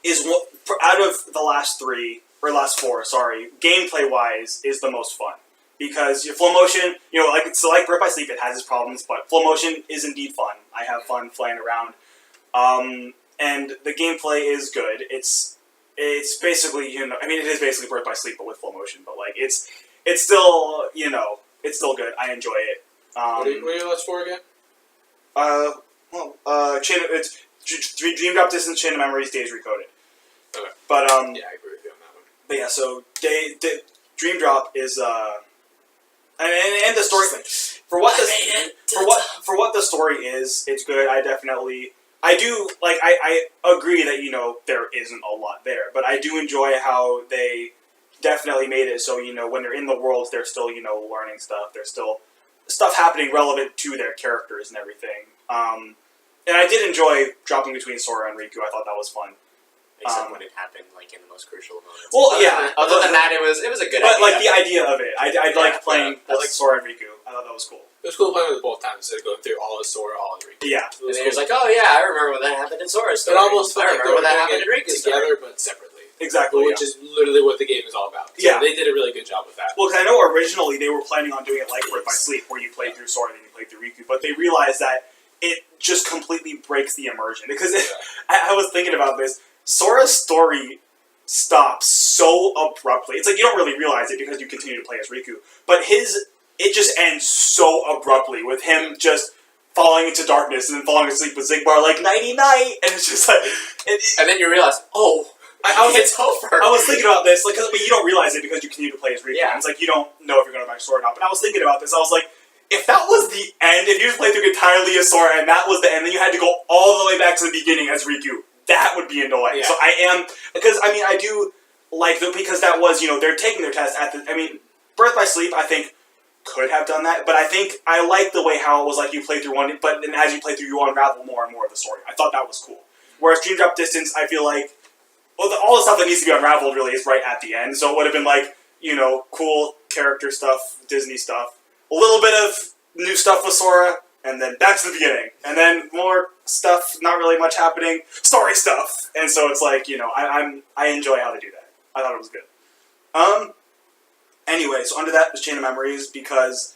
is out of the last four, gameplay wise, is the most fun. Because your flow motion, like Birth by Sleep, it has its problems, but flow motion is indeed fun. I have fun flying around, and the gameplay is good. It's basically it is basically Birth by Sleep, but with flow motion. But it's still it's still good. I enjoy it. What are your last four again? It's Dream Drop Distance, Chain of Memories, Days Recoded. Okay. But yeah, I agree with you on that one. But yeah, so Dream Drop is and the story for what the story is, it's good. I do I agree that there isn't a lot there, but I do enjoy how they definitely made it so when they're in the world, they're still learning stuff. There's still stuff happening relevant to their characters and everything. And I did enjoy dropping between Sora and Riku. I thought that was fun. Except when it happened, in the most crucial moments. Well, Other than that, it was a good idea. But the idea of it, I like playing Sora and Riku. I thought that was cool. It was cool playing with both times instead of going through all of Sora, all of Riku. Yeah. And then it was like, oh yeah, I remember when that happened in Sora's story. It almost felt like they were doing it Riku's together, story. but separately. Exactly. Which is literally what the game is all about. So they did a really good job with that. Well, because I know originally they were planning on doing it like Birth by Sleep, where you play through Sora and then you play through Riku, but they realized that it just completely breaks the immersion. Because I was thinking about this. Sora's story stops so abruptly. It's like you don't really realize it because you continue to play as Riku. But it just ends so abruptly with him just falling into darkness and then falling asleep with Zigbar like nighty night, and it's just like. And then you realize, it's over. I was thinking about this, but you don't realize it because you continue to play as Riku. Yeah. And it's like you don't know if you're going to back Sora or not. But I was thinking about this. I was like, if that was the end, if you just played through entirely as Sora and that was the end, then you had to go all the way back to the beginning as Riku. That would be annoying. Yeah. So I do like because that was they're taking their test at the. Birth by Sleep I think could have done that, but I think I like the way how it was like you play through one, but then as you play through, you unravel more and more of the story. I thought that was cool. Whereas Dream Drop Distance, I feel like all the stuff that needs to be unraveled really is right at the end. So it would have been cool character stuff, Disney stuff, a little bit of new stuff with Sora, and then back to the beginning, and then more stuff, not really much happening, story stuff, and so it's like I enjoy how they do that. I thought it was good. Anyway, so under that was Chain of Memories because,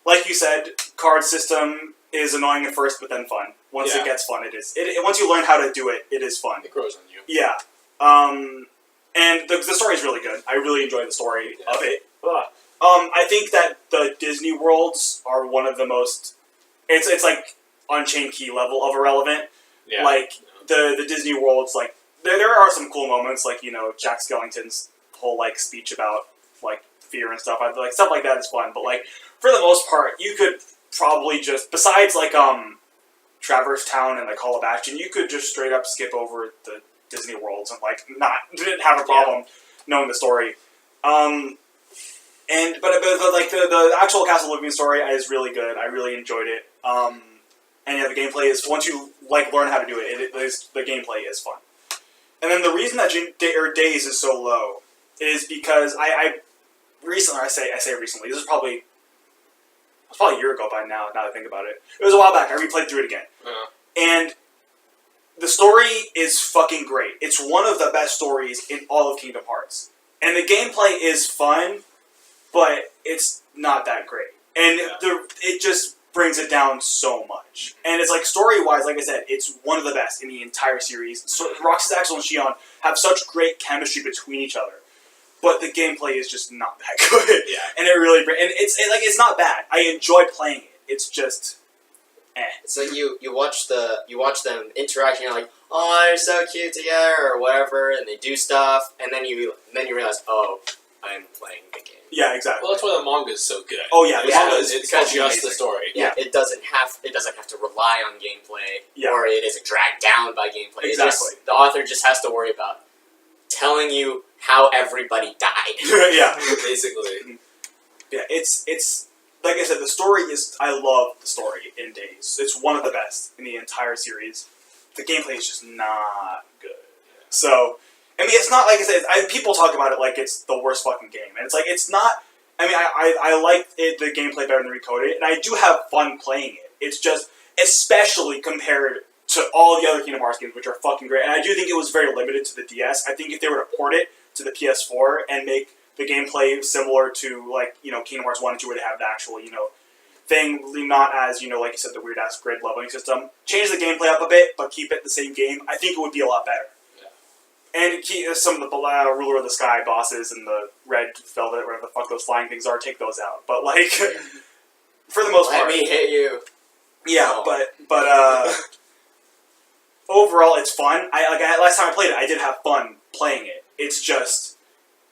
like you said, card system is annoying at first, but then fun. Once it gets fun, it is. Once you learn how to do it, it is fun. It grows on you. Yeah. And the story is really good. I really enjoy the story of it. I think that the Disney worlds are one of the most. It's like Unchained Key level of irrelevant. Yeah. The Disney worlds, there are some cool moments, Jack Skellington's whole speech about fear and stuff. Stuff like that is fun, but for the most part, you could probably just besides Traverse Town and the Call of Action, you could just straight up skip over the Disney worlds and didn't have a problem knowing the story. But the actual Castle Oblivion story is really good. I really enjoyed it. And the gameplay is once you learn how to do it, the gameplay is fun. And then the reason that Days is so low is because I recently, I say recently, this was probably a year ago by now that I think about it. It was a while back. I replayed through it again. And the story is fucking great. It's one of the best stories in all of Kingdom Hearts. And the gameplay is fun, but it's not that great. And it just brings it down so much. And it's story-wise, like I said, it's one of the best in the entire series. So Roxas, Axel, and Xion have such great chemistry between each other. But the gameplay is just not that good. Yeah. And it's not bad. I enjoy playing it. It's just It's like you watch them interact and you're like, oh, they're so cute together or whatever, and they do stuff, and then you realize, oh, I'm playing the game. Yeah, exactly. Well, that's why the manga is so good. Oh yeah, the manga is it's just amazing. The story. Yeah, it doesn't have to rely on gameplay, or it isn't dragged down by gameplay. Exactly. The author just has to worry about telling you how everybody died. Yeah, basically. Yeah, it's like I said, the story is. I love the story in Days. It's one of the best in the entire series. The gameplay is just not good. So, I mean, it's not like I said. People talk about it like it's the worst fucking game, and it's like it's not. I mean, I like it, the gameplay better than Recoded, and I do have fun playing it. It's just, especially compared to all the other Kingdom Hearts games, which are fucking great. And I do think it was very limited to the DS. I think if they were to port it to the PS4 and make the gameplay similar to, like, you know, Kingdom Hearts 1 and 2, where they have the actual, you know, thing, not as, you know, like you said, the weird-ass grid leveling system. Change the gameplay up a bit, but keep it the same game. I think it would be a lot better. And some of the Ruler of the Sky bosses and the red velvet, whatever the fuck those flying things are, take those out. But, like, for the most part... Let me hit you. Yeah, but overall, it's fun. Last time I played it, I did have fun playing it. It's just,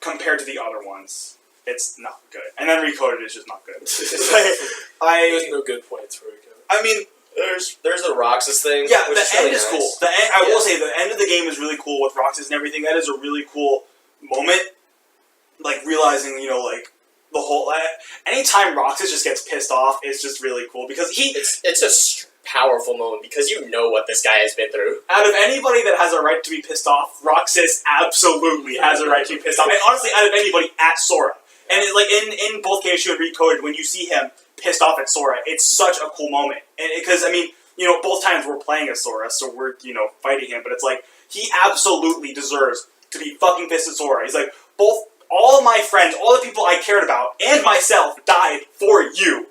compared to the other ones, it's not good. And then Recoded is just not good. It's like, There's no good points for Recoded. I mean... There's the Roxas thing. Yeah, which the end really is nice. cool. I will say, the end of the game is really cool with Roxas and everything. That is a really cool moment. Like, realizing, you know, like, the whole... anytime Roxas just gets pissed off, it's just really cool. Because It's a powerful moment, because you know what this guy has been through. Out of anybody that has a right to be pissed off, Roxas absolutely has a right to be pissed off. And honestly, out of anybody at Sora. And, like, in both cases, you had Recoded, when you see him pissed off at Sora, it's such a cool moment. And because, I mean, you know, both times we're playing as Sora, so we're, you know, fighting him, but it's like, he absolutely deserves to be fucking pissed at Sora. He's like, all of my friends, all the people I cared about, and myself, died for you.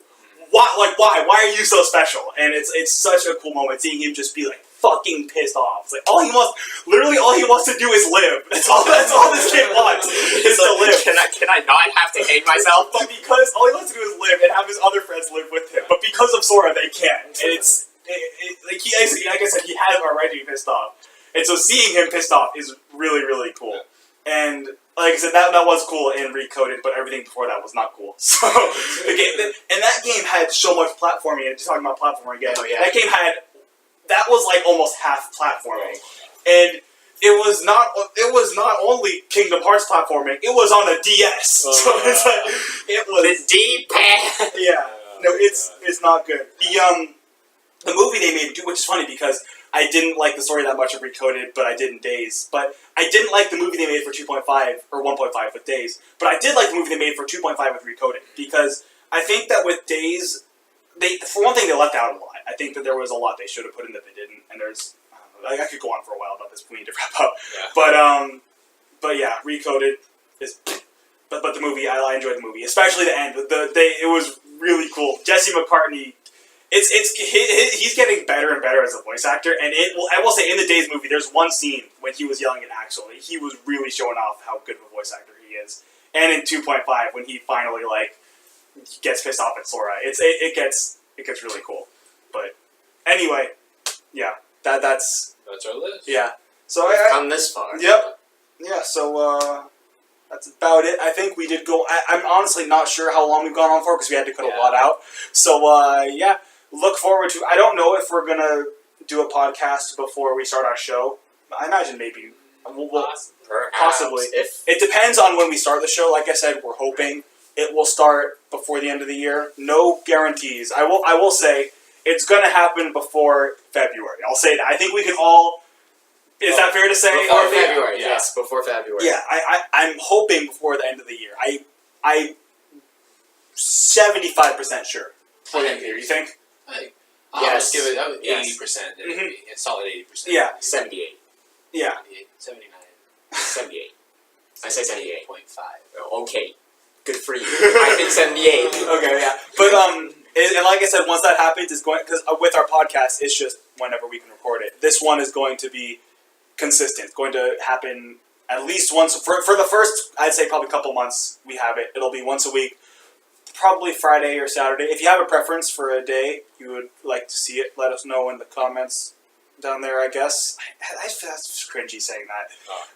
Why? Like, why? Why are you so special? And it's such a cool moment, seeing him just be, like, fucking pissed off. It's like, all he wants to do is live. That's all this kid wants, is to live. Can I not have to hate myself? But because all he wants to do is live and have his other friends live with him. But because of Sora, they can't. And it's, like I said, he has a right to be pissed off. And so seeing him pissed off is really, really cool. And like I said, that was cool in Recoded, but everything before that was not cool. So, and that game had so much platforming, and just talking about platforming again, that was like almost half platforming. And it was not only Kingdom Hearts platforming, it was on a DS. So it's like, it was... The D-pad! Yeah. No, it's not good. The movie they made, which is funny because I didn't like the story that much of Recoded, but I did in Days. But I didn't like the movie they made for 2.5, or 1.5 with Days. But I did like the movie they made for 2.5 with Recoded, because I think that with Days, for one thing, they left out a lot. I think that there was a lot they should have put in that they didn't, and there's... I could go on for a while about this. We need to wrap up. Yeah. But yeah, Recoded is... But the movie, I enjoyed the movie. Especially the end. It was really cool. Jesse McCartney... He's getting better and better as a voice actor, and I will say, in the Days movie, there's one scene when he was yelling at Axel. He was really showing off how good of a voice actor he is. And in 2.5, when he finally gets pissed off at Sora, it gets really cool. But anyway, yeah, that's our list. Yeah, so We've come this far. Yep. Yeah. So that's about it. I think we did go. I'm honestly not sure how long we've gone on for because we had to cut a lot out. So yeah. Look forward to... I don't know if we're going to do a podcast before we start our show. I imagine maybe. Possibly. It depends on when we start the show. Like I said, we're hoping it will start before the end of the year. No guarantees. I will say it's going to happen before February. I'll say that. I think we can all... Is that fair to say? Before February, yes. Before February. Yeah, I'm hoping before the end of the year. I'm 75% sure before the end of the year. You think? Yes. Give it 80%. A solid 80%. Yeah. 78. Yeah. 79. 78. I say 78.5. Oh, okay. Good for you. I think 78. Okay, yeah. But, and like I said, once that happens, it's going... Because with our podcast, it's just whenever we can record it. This one is going to be consistent. It's going to happen at least once... For the first, I'd say probably couple months we have it. It'll be once a week. Probably Friday or Saturday. If you have a preference for a day you would like to see it, let us know in the comments down there, I guess. I feel that's cringy saying that.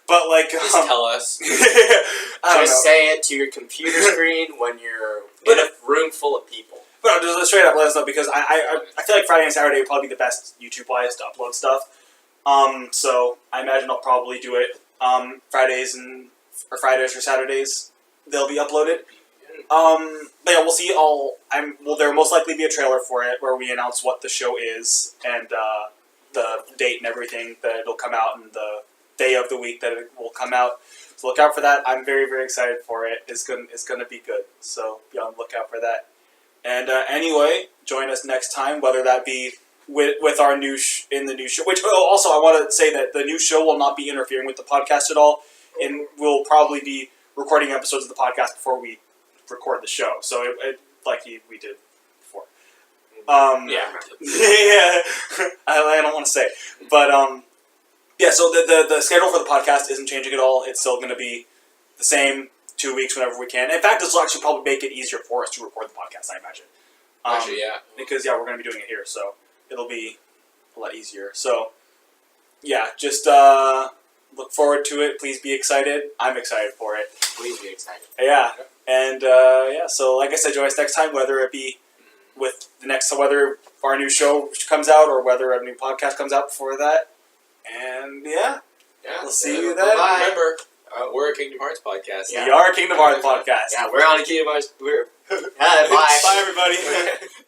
But, like... Just tell us. Just say it to your computer screen when you're in a room full of people. But just straight up let us know, because I feel like Friday and Saturday would probably be the best YouTube-wise to upload stuff. So I imagine I'll probably do it Fridays or Saturdays. They'll be uploaded. But yeah, we'll see. There will most likely be a trailer for it where we announce what the show is and the date and everything that it'll come out and the day of the week that it will come out. So look out for that. I'm very, very excited for it. It's gonna be good. So be on the lookout for that. And anyway, join us next time, whether that be with our new new show. Which also I want to say that the new show will not be interfering with the podcast at all, and we'll probably be recording episodes of the podcast before we record the show. So like we did before. Yeah. Yeah. I don't want to say, but yeah. So the schedule for the podcast isn't changing at all. It's still going to be the same 2 weeks whenever we can. In fact, this will actually probably make it easier for us to record the podcast, I imagine. Actually, yeah. Because we're going to be doing it here, so it'll be a lot easier. So yeah, just look forward to it. Please be excited. I'm excited for it. Please be excited. Yeah. And so like I said, join us next time, whether it be with whether our new show comes out or whether a new podcast comes out before that. And yeah, we'll see you then. Bye. Remember, we're a Kingdom Hearts podcast. We are a Kingdom Hearts podcast. Yeah, we're on a Kingdom Hearts. Bye. Bye, everybody.